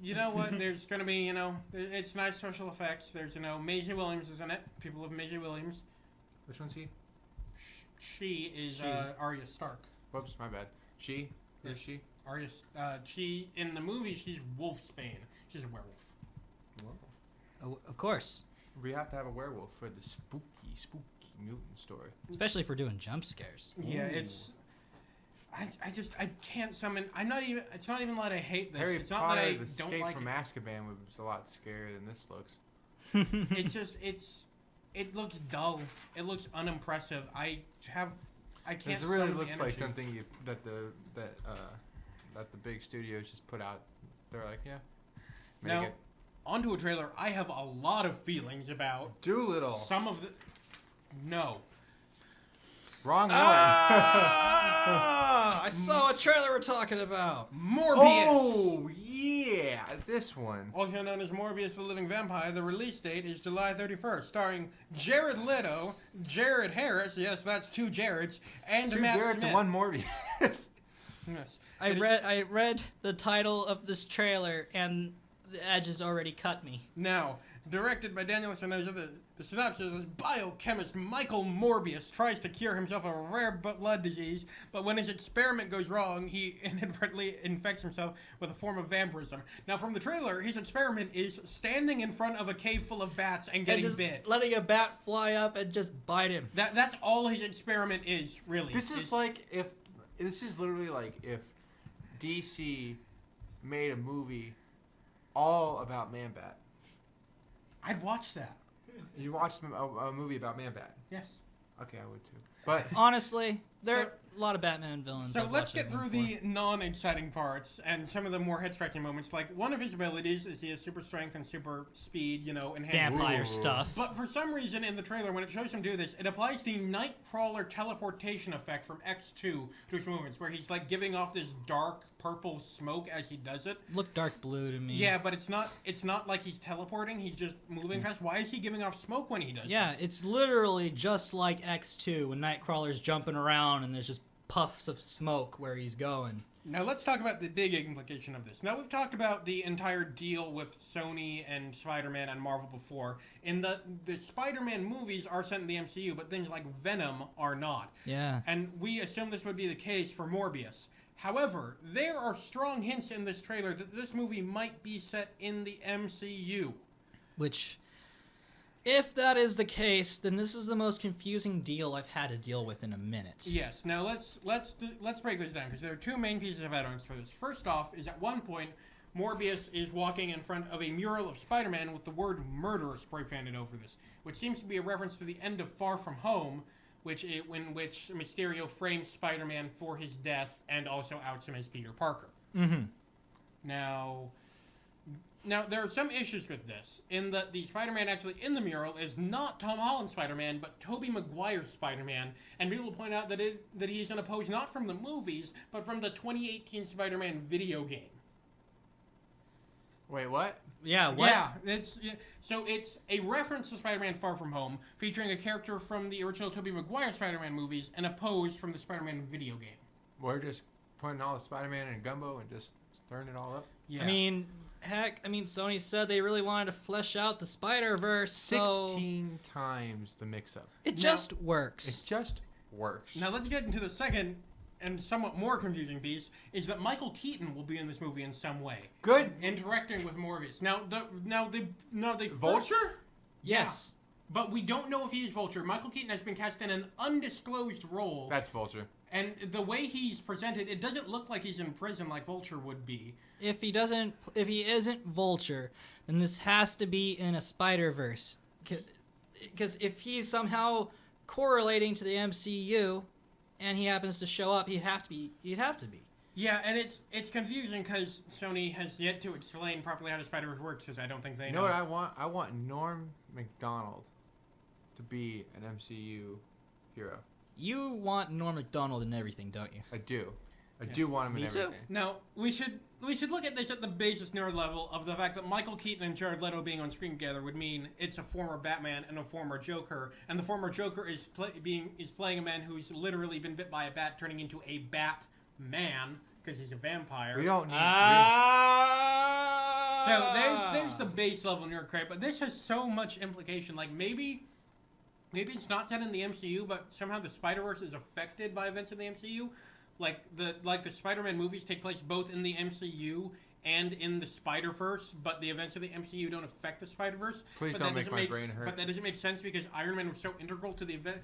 S2: You know what? There's going to be, it's nice special effects. There's, Maisie Williams is in it. People love Maisie Williams.
S3: Which one's he?
S2: She is Arya Stark.
S3: Whoops, my bad. She? Is she?
S2: Arya. She in the movie. She's Wolfsbane. She's a werewolf.
S3: Whoa.
S1: Of course.
S3: We have to have a werewolf for the spooky mutant story.
S1: Especially for doing jump scares.
S2: Yeah, it's. I can't summon. I'm not even. It's not even that I hate this. It's not that I don't like
S3: from Azkaban was a lot scarier than this looks.
S2: It's just it looks dull. It looks unimpressive. I can't.
S3: This really
S2: summon the
S3: looks like
S2: energy.
S3: something that the big studios just put out. They're like, yeah, make
S2: Now,
S3: it.
S2: onto a trailer I have a lot of feelings about.
S3: Doolittle.
S2: Some of the... No.
S3: Wrong one.
S1: Ah, I saw what trailer we're talking about.
S2: Morbius!
S3: Oh, yeah, this one.
S2: Also known as Morbius the Living Vampire, the release date is July 31st, starring Jared Leto, Jared Harris, yes, that's two Jareds, and
S3: Two
S2: Matt
S3: Jareds
S2: Smith.
S3: and one Morbius.
S2: Yes.
S1: I read the title of this trailer and the edges already cut me.
S2: Now, directed by Daniel Espinosa, the synopsis is biochemist Michael Morbius tries to cure himself of a rare blood disease, but when his experiment goes wrong, he inadvertently infects himself with a form of vampirism. Now, from the trailer, his experiment is standing in front of a cave full of bats and getting
S1: just
S2: bit.
S1: letting a bat fly up and just bite him.
S2: That's all his experiment is, really.
S3: This is literally like if DC made a movie all about Man-Bat.
S2: I'd watch that.
S3: You watched a movie about Man-Bat?
S2: Yes.
S3: Okay, I would too. But
S1: Honestly, there are a lot of Batman villains.
S2: So
S1: I've
S2: let's
S1: watched
S2: get
S1: that
S2: through
S1: one
S2: the non-exciting parts and some of the more head-scratching moments. Like, one of his abilities is he has super strength and super speed, enhanced.
S1: vampire
S3: Ooh.
S1: stuff.
S2: But for some reason in the trailer, when it shows him do this, it applies the Nightcrawler teleportation effect from X2 to his movements, where he's like giving off this dark purple smoke as he does it.
S1: Look dark blue to me.
S2: Yeah, but it's not like he's teleporting, he's just moving fast. Why is he giving off smoke when he does
S1: Yeah,
S2: this?
S1: it's literally just like X2 when Nightcrawler's jumping around and there's just puffs of smoke where he's going.
S2: Now let's talk about the big implication of this. Now we've talked about the entire deal with Sony and Spider-Man and Marvel before. In the Spider-Man movies are sent in the MCU, but things like Venom are not.
S1: Yeah.
S2: And we assume this would be the case for Morbius. However, there are strong hints in this trailer that this movie might be set in the MCU.
S1: Which, if that is the case, then this is the most confusing deal I've had to deal with in a minute.
S2: Yes. Now let's break this down, because there are two main pieces of evidence for this. First off is at one point Morbius is walking in front of a mural of Spider-Man with the word murder spray painted over this, which seems to be a reference to the end of Far From Home, in which Mysterio frames Spider-Man for his death and also outs him as Peter Parker.
S1: Mm-hmm.
S2: Now there are some issues with this, in that the Spider-Man actually in the mural is not Tom Holland's Spider-Man, but Tobey Maguire's Spider-Man, and people point out that he's in a pose not from the movies, but from the 2018 Spider-Man video game.
S3: wait, what?
S1: Yeah, what?
S2: Yeah, so it's a reference to Spider-Man Far From Home, featuring a character from the original Tobey Maguire Spider-Man movies and a pose from the Spider-Man video game.
S3: We're just putting all the Spider-Man in a gumbo and just stirring it all up?
S2: Yeah.
S1: I mean, Sony said they really wanted to flesh out the Spider-Verse, so
S3: 16 times the mix-up.
S1: it just works.
S3: It just works.
S2: Now let's get into the second and somewhat more confusing piece, is that Michael Keaton will be in this movie in some way.
S3: Good.
S2: Interacting with Morbius. Now the
S3: Vulture?
S1: Yes.
S2: But we don't know if he is Vulture. Michael Keaton has been cast in an undisclosed role.
S3: That's Vulture.
S2: And the way he's presented, it doesn't look like he's in prison like Vulture would be.
S1: If he isn't Vulture, then this has to be in a Spider-Verse. Because if he's somehow correlating to the MCU, and he happens to show up, he'd have to be.
S2: Yeah, and it's confusing because Sony has yet to explain properly how the Spider-Verse works, because I don't think they
S3: You know what I want? I want Norm Macdonald to be an MCU hero.
S1: You want Norm Macdonald in everything, don't you?
S3: I do. I do want him in
S1: Me too.
S3: everything.
S2: Now, we should look at this at the basis nerd level of the fact that Michael Keaton and Jared Leto being on screen together would mean it's a former Batman and a former Joker, and the former Joker is playing a man who's literally been bit by a bat, turning into a Batman because he's a vampire.
S3: We don't need.
S2: So there's the base level nerd cred, but this has so much implication. Like maybe it's not set in the MCU, but somehow the Spider-Verse is affected by events in the MCU. Like the Spider-Man movies take place both in the MCU and in the Spider-Verse, but the events of the MCU don't affect the Spider-Verse.
S3: Please
S2: But
S3: don't
S2: that
S3: make
S2: doesn't
S3: my brain hurt.
S2: But that doesn't make sense because Iron Man was so integral to the event.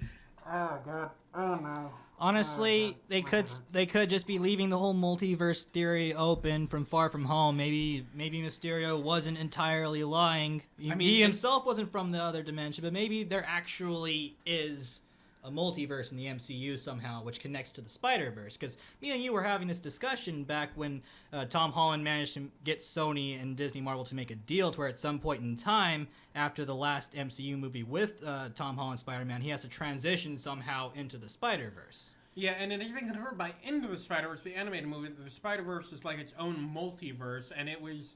S2: Oh god. Oh no.
S1: Honestly, they could just be leaving the whole multiverse theory open from Far From Home. Maybe Mysterio wasn't entirely lying. He himself wasn't from the other dimension, but maybe there actually is a multiverse in the MCU somehow, which connects to the Spider-Verse. Because me and you were having this discussion back when Tom Holland managed to get Sony and Disney Marvel to make a deal to where at some point in time, after the last MCU movie with Tom Holland Spider-Man, he has to transition somehow into the Spider-Verse.
S2: Yeah, and it has been confirmed by Into the Spider-Verse, the animated movie, that the Spider-Verse is like its own multiverse, and it was...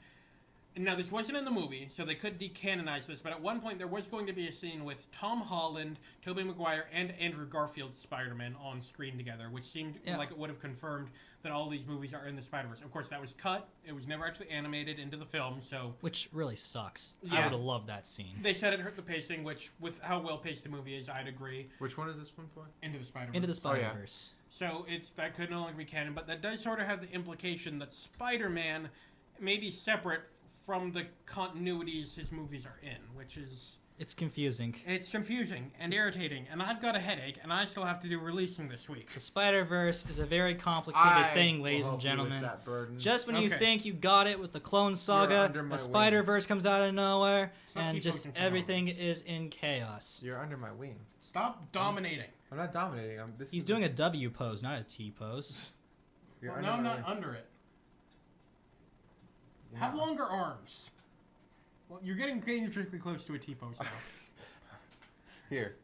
S2: Now, this wasn't in the movie, so they could decanonize this, but at one point there was going to be a scene with Tom Holland, Tobey Maguire, and Andrew Garfield's Spider-Man on screen together, which seemed like it would have confirmed that all these movies are in the Spider-Verse. Of course, that was cut. It was never actually animated into the film, so...
S1: Which really sucks.
S2: Yeah.
S1: I would have loved that scene.
S2: They said it hurt the pacing, which, with how well-paced the movie is, I'd agree.
S3: Which one is this one for?
S2: Into the Spider-Verse.
S1: Into the Spider-Verse.
S2: So that could no longer be canon, but that does sort of have the implication that Spider-Man may be separate from the continuities his movies are in, which is...
S1: It's confusing.
S2: It's confusing and irritating, and I've got a headache, and I still have to do releasing this week.
S1: The Spider-Verse is a very complicated thing, ladies and gentlemen. Just when you think you got it with the Clone Saga, the Spider-Verse comes out of nowhere, and just everything is in chaos.
S3: You're under my wing.
S2: Stop dominating.
S3: I'm not dominating.
S1: He's doing a W pose, not a T pose.
S2: Well, no, I'm not under it. Have longer arms. Well, you're getting dangerously close to a T-pose now.
S3: Here.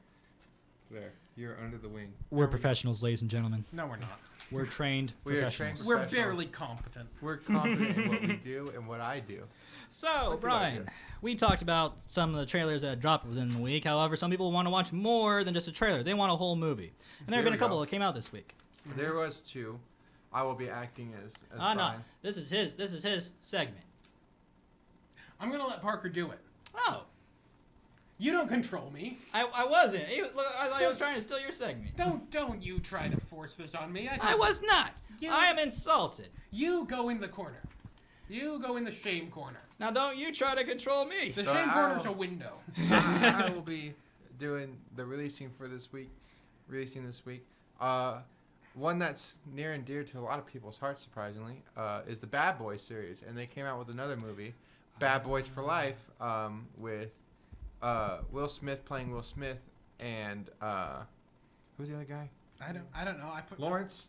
S3: There. You're under the wing.
S1: We're professionals, ladies and gentlemen.
S2: No, we're not.
S1: We're trained professionals.
S2: We're barely competent.
S3: We're competent in what we do and what I do.
S1: So, Brian, we talked about some of the trailers that dropped within the week. However, some people want to watch more than just a trailer. They want a whole movie. And there have been a couple that came out this week.
S3: There was two. I will be acting as
S1: Brian. No. This is his segment.
S2: I'm going to let Parker do it.
S1: Oh.
S2: You don't control me.
S1: I wasn't. I thought he was trying to steal your segment.
S2: Don't you try to force this on me.
S1: I was not. I am insulted.
S2: You go in the corner. You go in the shame corner.
S1: Now don't you try to control me.
S2: The shame corner's a window.
S3: I will be doing the releasing this week. One that's near and dear to a lot of people's hearts, surprisingly, is the Bad Boys series. And they came out with another movie, Bad Boys for Life, with Will Smith playing Will Smith and who's the other guy?
S2: I don't know.
S1: Martin Lawrence.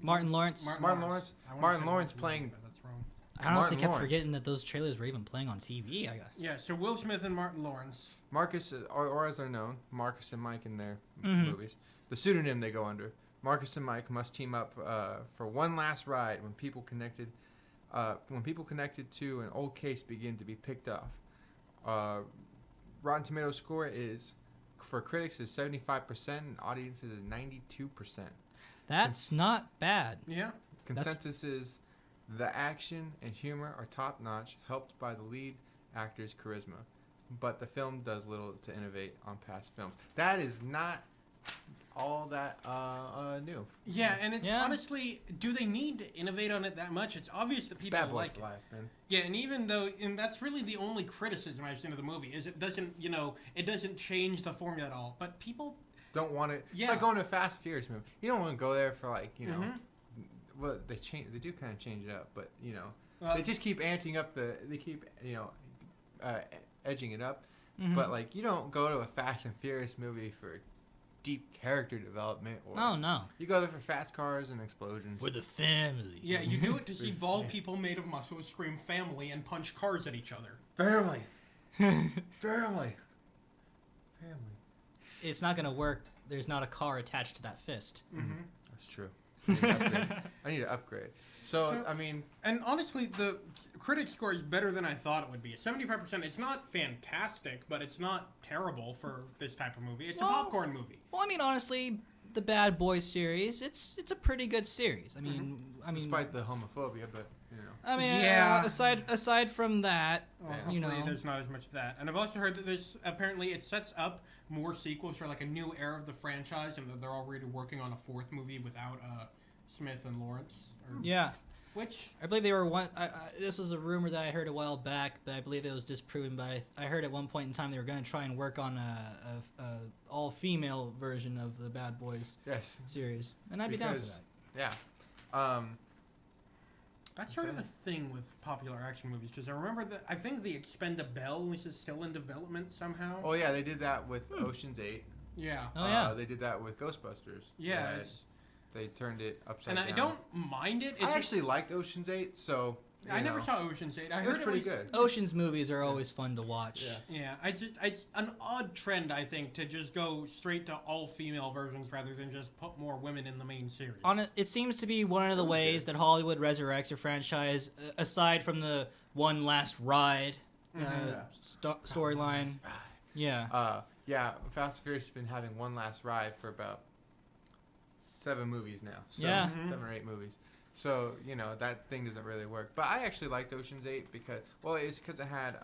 S3: Martin Lawrence playing.
S2: That's wrong.
S1: I honestly kept forgetting that those trailers were even playing on TV.
S2: Yeah, so Will Smith and Martin Lawrence.
S3: Marcus, or as they're known, Marcus and Mike in their movies. The pseudonym they go under. Marcus and Mike must team up for one last ride when people connected to an old case begin to be picked off. Rotten Tomatoes score is, for critics, is 75%, and audiences is 92%.
S1: That's not bad.
S2: Yeah.
S3: Consensus is the action and humor are top-notch, helped by the lead actor's charisma. But the film does little to innovate on past films. That is not all that new.
S2: Yeah, and it's honestly, do they need to innovate on it that much? It's obvious that people like it.
S3: Life, man.
S2: Yeah, and that's really the only criticism I've seen of the movie is it doesn't change the formula at all. But people
S3: don't want it. Yeah. It's like going to a Fast and Furious movie. You don't want to go there for well, they do kind of change it up, but they just keep amping up edging it up. Mm-hmm. But you don't go to a Fast and Furious movie for deep character development.
S1: Oh, no.
S3: You go there for fast cars and explosions.
S1: For the family.
S2: Yeah, you do it to see bald people made of muscle scream family and punch cars at each other.
S3: Family. Family.
S1: It's not going to work. There's not a car attached to that fist.
S2: Mm-hmm.
S3: That's true. I need to upgrade. So, I mean...
S2: And honestly, the critic score is better than I thought it would be. 75%, it's not fantastic, but it's not terrible for this type of movie. It's a popcorn movie.
S1: Well, I mean, honestly, the Bad Boys series, it's a pretty good series. I mean...
S3: Despite the homophobia, but,
S1: I mean, aside from that,
S2: there's not as much of that. And I've also heard that apparently it sets up more sequels for a new era of the franchise, and that they're already working on a fourth movie without Smith and Lawrence.
S1: Yeah.
S2: Which
S1: I believe they were one. This was a rumor that I heard a while back, but I believe it was disproven. But I heard at one point in time they were going to try and work on a all-female version of the Bad Boys series, and I'd be down for that.
S3: Yeah.
S2: that's sort of a thing with popular action movies, because I remember that I think the Expendables is still in development somehow.
S3: Oh yeah, they did that with Ocean's 8.
S2: Yeah.
S1: Oh yeah.
S3: They did that with Ghostbusters.
S2: Yeah.
S3: They turned it upside
S2: And
S3: down.
S2: I don't mind it.
S3: I actually liked Ocean's 8, so
S2: I never saw Ocean's 8. I
S3: it
S2: heard
S3: was pretty good.
S1: Ocean's movies are always fun to watch.
S2: Yeah, it's an odd trend, I think, to just go straight to all-female versions rather than just put more women in the main series.
S1: It seems to be one of the ways that Hollywood resurrects a franchise, aside from the one last ride storyline. Yeah.
S3: Yeah, Fast and Furious has been having one last ride for about 7 movies now. So,
S1: Yeah.
S3: 7 or 8 movies. So, that thing doesn't really work. But I actually liked Ocean's 8 because, it's because it had,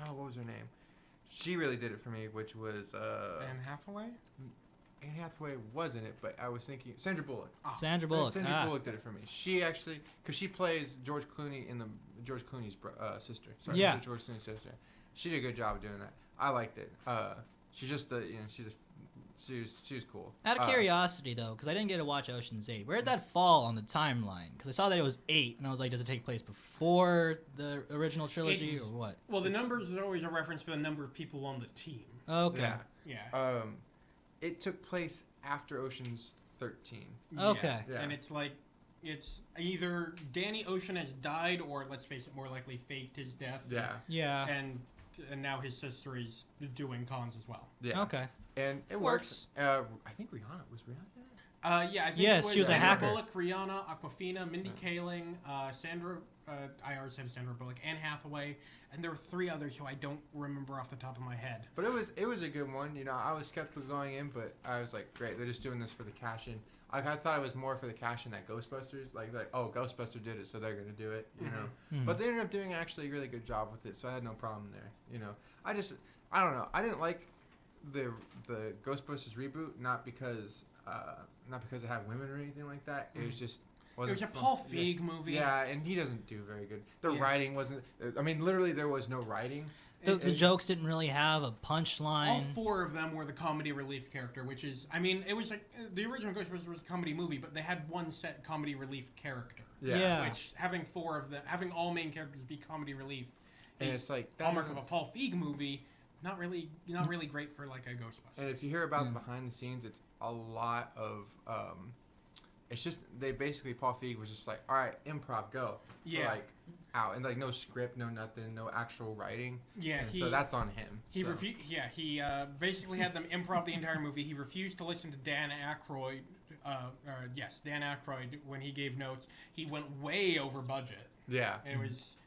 S3: what was her name? She really did it for me, which was,
S2: Anne Hathaway?
S3: Anne Hathaway wasn't it, but I was thinking, Sandra Bullock.
S1: Sandra Bullock.
S3: Sandra Bullock did it for me. She actually, because she plays George Clooney in George Clooney's sister. Sorry,
S1: Yeah.
S3: George Clooney's sister. She did a good job of doing that. I liked it. She's just she was cool.
S1: Out of curiosity, though, because I didn't get to watch Ocean's 8, where did that fall on the timeline? Because I saw that it was 8, and I was like, does it take place before the original trilogy, or what?
S2: Well, the numbers is always a reference to the number of people on the team.
S1: Okay.
S2: Yeah.
S3: It took place after Ocean's 13.
S1: Okay.
S3: Yeah.
S2: And it's either Danny Ocean has died, or let's face it, more likely faked his death.
S3: Yeah.
S1: Yeah.
S2: And now his sister is doing cons as well.
S3: Yeah.
S1: Okay.
S3: And it works. I think Rihanna was Rihanna.
S2: Yeah, I think
S1: Yes, she was a
S2: Sandra
S1: hacker.
S2: Bullock, Rihanna, Aquafina, Mindy Kaling, Sandra. I already said Sandra Bullock, Anne Hathaway, and there were 3 others who I don't remember off the top of my head.
S3: But it was a good one. I was skeptical going in, but I was like, great, they're just doing this for the cash in. I thought it was more for the cash in that Ghostbusters, like oh, Ghostbusters did it, so they're gonna do it,
S1: Mm-hmm.
S3: But they ended up doing actually a really good job with it, so I had no problem there. I don't know. I didn't like the Ghostbusters reboot, not because it had women or anything like that. It was just.
S2: It was a Paul Feig movie.
S3: Yeah, and he doesn't do very good. The writing wasn't. I mean, literally, there was no writing.
S1: The jokes didn't really have a punchline.
S2: All 4 of them were the comedy relief character, which is, I mean, it was like the original Ghostbusters was a comedy movie, but they had one set comedy relief character.
S1: Yeah.
S2: Which having 4 of them, having all main characters be comedy relief,
S3: And
S2: is
S3: it's like
S2: hallmark of a Paul Feig movie. Not really great for like a Ghostbusters.
S3: And if you hear about the behind the scenes, it's a lot of. It's just they basically Paul Feig was just like, all right, improv, go.
S2: Yeah.
S3: Like out and like no script, no nothing, no actual writing.
S2: Yeah.
S3: And so that's on him.
S2: He
S3: so.
S2: He basically had them improv the entire movie. He refused to listen to Dan Aykroyd. Dan Aykroyd when he gave notes. He went way over budget.
S3: Yeah.
S2: And it was.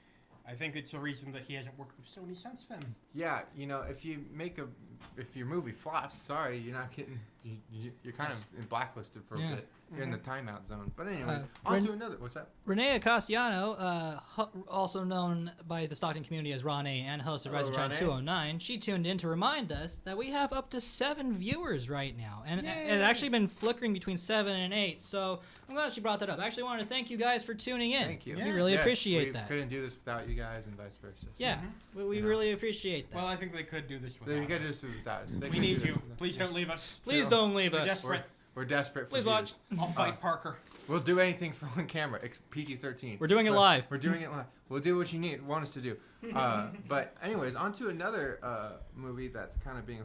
S2: I think it's the reason that he hasn't worked with Sony since then.
S3: Yeah, if your movie flops, sorry, you're not getting. You're kind of blacklisted for a bit. You're in the timeout zone. But anyways, on to another. What's that?
S1: Renee Castellano, also known by the Stockton community as Ron A and host of Rising Shine 209, she tuned in to remind us that we have up to 7 viewers right now. And it's actually been flickering between 7 and 8. So I'm glad she brought that up. I actually wanted to thank you guys for tuning in.
S3: Thank you.
S1: We really appreciate that.
S3: We couldn't do this without you guys and vice versa.
S1: Yeah, we really appreciate that.
S2: Well, I think they could do this without
S3: They
S2: us.
S3: could just do without us.
S2: We need you. Please don't leave us.
S1: Please don't leave
S2: We're
S1: us.
S2: desperate.
S3: We're desperate for
S1: Please watch.
S3: views.
S2: I'll fight Parker.
S3: We'll do anything for on camera. PG-13.
S1: We're doing it live.
S3: We're doing it live. We'll do what you want us to do. But anyways, on to another movie that's kind of being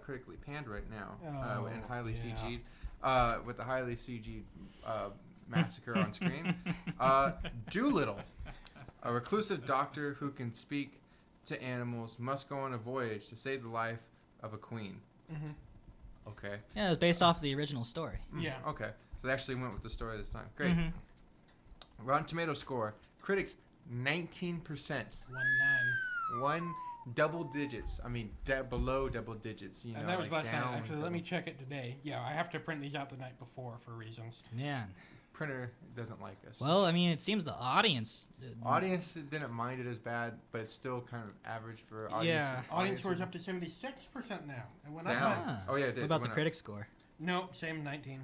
S3: critically panned right now and highly CG'd. With the highly CG'd massacre on screen. Doolittle. A reclusive doctor who can speak to animals must go on a voyage to save the life of a queen.
S2: Mm-hmm.
S3: Okay.
S1: Yeah, it was based off of the original story.
S2: Yeah.
S3: Okay. So they actually went with the story this time. Great.
S1: Mm-hmm.
S3: Rotten Tomato score. Critics, 19%.
S2: 1-9.
S3: One double digits. I mean, below double digits.
S2: And that was last night.
S3: down
S2: Actually, let me check it today. Yeah, I have to print these out the night before for reasons.
S1: Man.
S3: Printer doesn't like us.
S1: Well, I mean, it seems the audience.
S3: Audience didn't mind it as bad, but it's still kind of average for audience.
S1: Yeah.
S2: Audience score is up to 76% now. And when I
S3: Down.
S2: went,
S3: Oh yeah, it did.
S1: What about
S3: It
S1: the
S3: went
S1: critic score?
S2: Nope, same 19.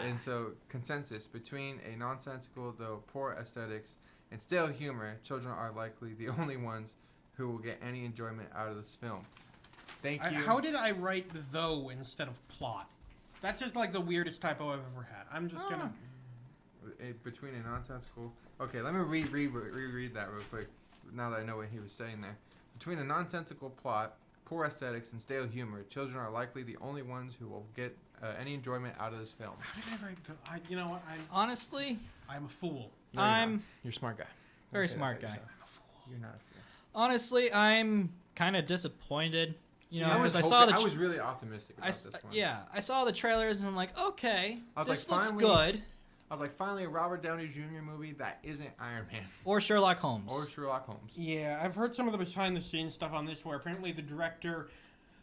S3: And so, consensus between a nonsensical though poor aesthetics and stale humor, children are likely the only ones who will get any enjoyment out of this film. Thank you.
S2: How did I write though instead of plot? That's just like the weirdest typo I've ever had. I'm just gonna.
S3: Between a nonsensical. Okay, let me reread that real quick. Now that I know what he was saying there. Between a nonsensical plot, poor aesthetics, and stale humor, children are likely the only ones who will get any enjoyment out of this film.
S2: How did I write the? You know what?
S1: Honestly,
S2: I'm a fool.
S3: No, you're a smart guy.
S1: Very smart guy.
S2: I'm a fool.
S3: You're not a fool.
S1: Honestly, I'm kind of disappointed. You know,
S3: I
S1: because I saw the.
S3: I was really optimistic about this one.
S1: Yeah, I saw the trailers and I'm like, okay,
S3: I was
S1: this
S3: like,
S1: looks
S3: finally-
S1: good.
S3: I was like, finally, a Robert Downey Jr. movie that isn't Iron Man
S1: Or Sherlock Holmes.
S3: or Sherlock Holmes.
S2: Yeah, I've heard some of the behind-the-scenes stuff on this, where apparently the director,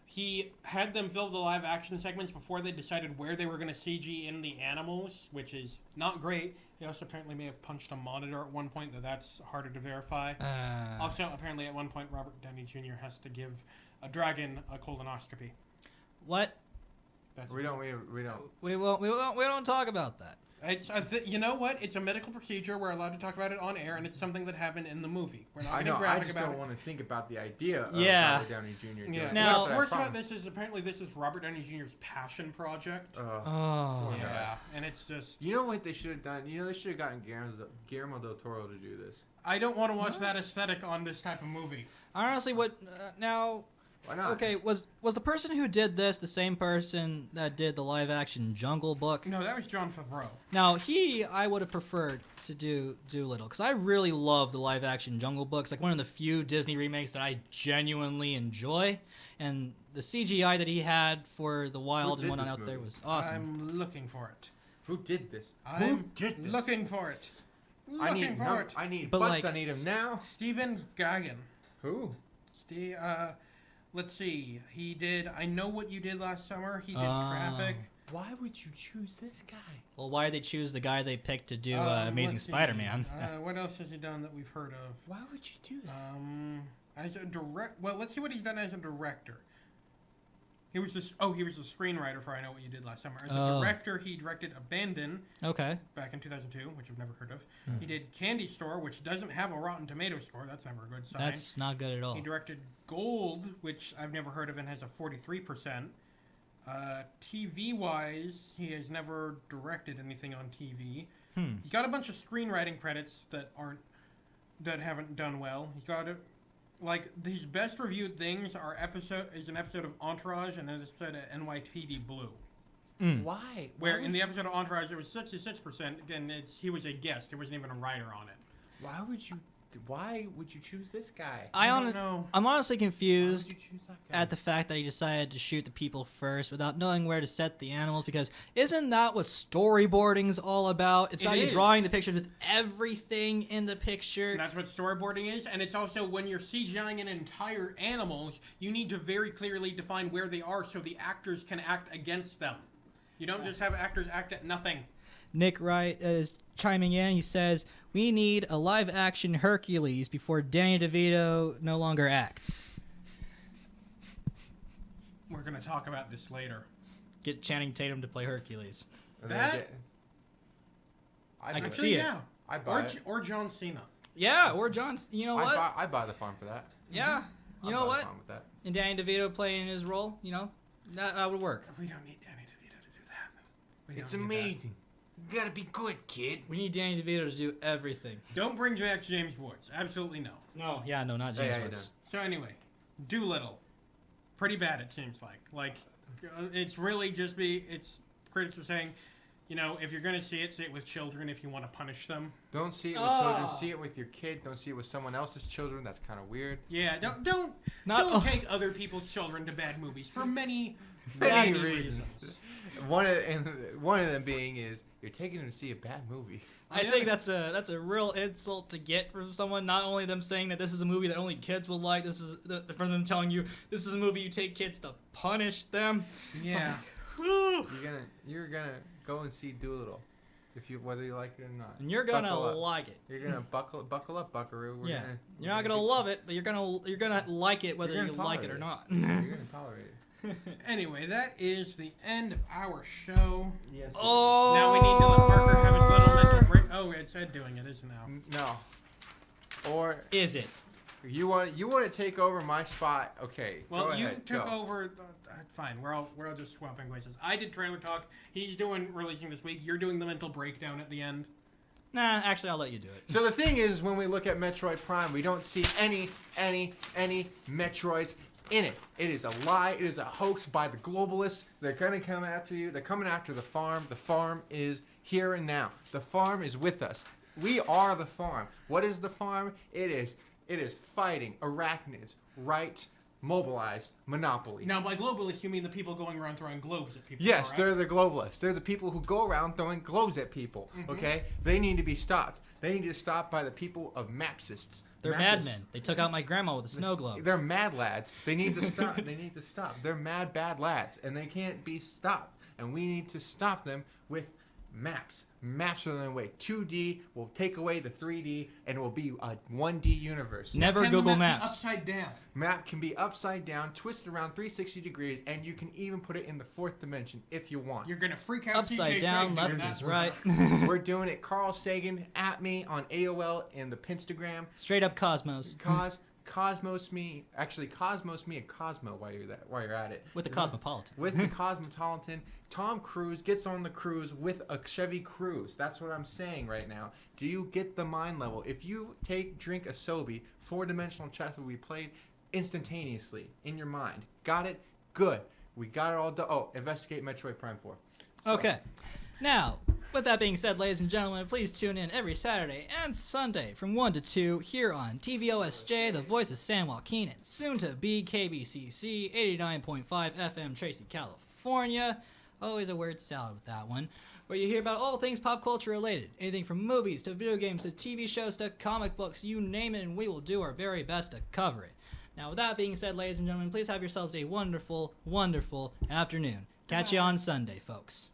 S2: he had them film the live-action segments before they decided where they were going to CG in the animals, which is not great. He also apparently may have punched a monitor at one point, that's harder to verify. Also, apparently at one point, Robert Downey Jr. has to give a dragon a colonoscopy.
S1: What?
S2: That's
S3: We don't.
S1: We don't talk about that.
S2: It's you know what? It's a medical procedure. We're allowed to talk about it on air, and it's something that happened in the movie. We're not
S3: I
S2: getting
S3: know. I
S2: graphic
S3: just
S2: about
S3: don't
S2: it.
S3: want to think about the idea of
S1: Yeah.
S3: Robert Downey Jr. doing
S2: Yeah.
S3: it.
S1: Now-
S2: What's
S3: That's
S2: worse
S3: what I
S2: about this is apparently this is Robert Downey Jr.'s passion project.
S1: Oh.
S3: Okay.
S2: Yeah, and it's just
S3: You know what they should have done? You know, they should have gotten Guillermo del Toro to do this.
S2: I don't want to watch that aesthetic on this type of movie.
S1: Honestly, what now?
S3: Why not?
S1: Okay, was the person who did this the same person that did the live-action Jungle Book?
S2: No, that was Jon Favreau.
S1: Now I would have preferred to do Doolittle because I really love the live-action Jungle Book. It's like one of the few Disney remakes that I genuinely enjoy, and the CGI that he had for the wild and
S3: did
S1: whatnot
S3: this
S1: out there
S3: movie?
S1: was awesome.
S2: I'm looking for it.
S3: Who did this?
S2: I'm
S3: did this?
S2: looking for it.
S3: I
S2: Looking
S3: need.
S2: for it.
S3: I need
S1: But,
S3: butts.
S1: like-
S3: I need him now.
S2: Stephen Gaghan.
S3: Who?
S2: Let's see. He did I Know What You Did Last Summer. He did Traffic.
S3: Why would you choose this guy?
S1: Well, why did they choose the guy they picked to do Amazing
S2: Let's see.
S1: Spider-Man?
S2: What else has he done that we've heard of?
S3: Why would you do that?
S2: As a well, let's see what he's done as a director. He was the screenwriter for I Know What You Did Last Summer. As a director, he directed Abandon
S1: Okay.
S2: back in 2002, which I've never heard of. He did Candy Store, which doesn't have a Rotten Tomatoes score. That's never a good sign.
S1: That's not good at all.
S2: He directed Gold, which I've never heard of and has a 43%. TV-wise, he has never directed anything on TV. He's got a bunch of screenwriting credits that haven't done well. He's got his best reviewed things are an episode of Entourage and an episode of NYPD Blue.
S3: Why?
S2: Where in the episode of Entourage it was 66%. Again, he was a guest. There wasn't even a writer on it.
S3: Why would you choose this guy?
S2: I don't know.
S1: I'm honestly
S3: Why would
S1: confused
S3: you choose that guy?
S1: at the fact that he decided to shoot the people first without knowing where to set the animals, because isn't that what storyboarding's all about? It's about you drawing the pictures with everything in the picture.
S2: And that's what storyboarding is, and it's also when you're CGIing an entire animals, you need to very clearly define where they are so the actors can act against them. You don't just have actors act at nothing.
S1: Nick Wright is chiming in. He says, we need a live-action Hercules before Danny DeVito no longer acts.
S2: We're going to talk about this later.
S1: Get Channing Tatum to play Hercules.
S3: And then
S2: That-
S1: I can
S2: Actually,
S1: see it.
S2: yeah.
S3: I buy it.
S2: Or John Cena.
S1: Yeah, or John. You know what?
S3: I buy the farm for that.
S1: Yeah. You
S3: I
S1: know
S3: buy the
S1: what?
S3: farm with that.
S1: And Danny DeVito playing his role, that would work.
S2: We don't need Danny DeVito to do that. We
S3: It's
S2: don't need that.
S3: amazing. You gotta be good, kid.
S1: We need Danny DeVito to do everything.
S2: Don't bring back James Woods. Absolutely no.
S1: No, not James
S3: Yeah,
S1: Woods.
S2: So anyway, Doolittle. Pretty bad, it seems like. It's really it's critics are saying, if you're going to see it with children if you want to punish them.
S3: Don't see it with children. See it with your kid. Don't see it with someone else's children. That's kind of weird.
S2: Yeah, don't take other people's children to bad movies for many reasons.
S3: One of them being is you're taking them to see a bad movie.
S1: I think that's a real insult to get from someone. Not only them saying that this is a movie that only kids will like. This is from them telling you this is a movie you take kids to punish them.
S2: Yeah.
S3: You're gonna go and see Doolittle, whether you like it or not.
S1: And you're gonna
S3: Buckle up.
S1: like it.
S3: You're gonna buckle up, Buckaroo.
S1: You're not gonna love it, but you're gonna like it whether you like it or not.
S3: You're gonna tolerate it.
S2: Anyway, that is the end of our show.
S3: Yes.
S1: Oh!
S2: Now we need to let Parker have his little mental break. Oh, it's Ed doing it, isn't now?
S3: No. Or
S1: Is it?
S3: you want to take over my spot? Okay.
S2: Well,
S3: go
S2: you
S3: ahead,
S2: took
S3: go.
S2: over. Fine, we're all just swapping places. I did trailer talk. He's doing releasing this week. You're doing the mental breakdown at the end.
S1: Nah, actually, I'll let you do it.
S3: So the thing is, when we look at Metroid Prime, we don't see any Metroids in it. It is a lie. It is a hoax by the globalists. They're gonna come after you. They're coming after the farm. The farm is here and now. The farm is with us. We are the farm. What is the farm? It is fighting arachnids, right? Mobilize, monopoly.
S2: Now, by globalists, you mean the people going around throwing globes at people?
S3: Yes,
S2: correct?
S3: they're the globalists. They're the people who go around throwing globes at people. Okay, they need to be stopped. They need to be stopped by the people of Mapsists.
S1: They're madmen. They took out my grandma with a snow globe.
S3: They're mad lads. They need to stop. They need to stop. They're mad bad lads, and they can't be stopped. And we need to stop them with maps. Maps are the way. 2D will take away the 3D, and it will be a 1D universe.
S1: Never
S2: Can the
S1: Google
S2: map be
S1: Maps.
S2: upside down.
S3: Map can be upside down, twisted around 360 degrees, and you can even put it in the fourth dimension if you want.
S2: You're gonna freak out.
S1: Upside
S2: CJ
S1: down,
S2: Craig doing
S1: left is
S2: that.
S1: right.
S3: We're doing it. Carl Sagan at me on AOL and the Pinstagram.
S1: Straight up Cosmos.
S3: Cosmos me and Cosmo while you're at it.
S1: With the Cosmopolitan.
S3: With the Cosmopolitan, Tom Cruise gets on the cruise with a Chevy Cruise. That's what I'm saying right now. Do you get the mind level? If you drink a Sobe, 4-dimensional chess will be played instantaneously in your mind. Got it? Good. We got it all done. Oh, investigate Metroid Prime 4. So,
S1: Okay. Now, with that being said, ladies and gentlemen, please tune in every Saturday and Sunday from 1 to 2 here on TVOSJ, the voice of San Joaquin, and soon to be KBCC 89.5 FM, Tracy, California. Always a word salad with that one. Where you hear about all things pop culture related. Anything from movies to video games to TV shows to comic books, you name it, and we will do our very best to cover it. Now, with that being said, ladies and gentlemen, please have yourselves a wonderful, wonderful afternoon. Catch you on Sunday, folks.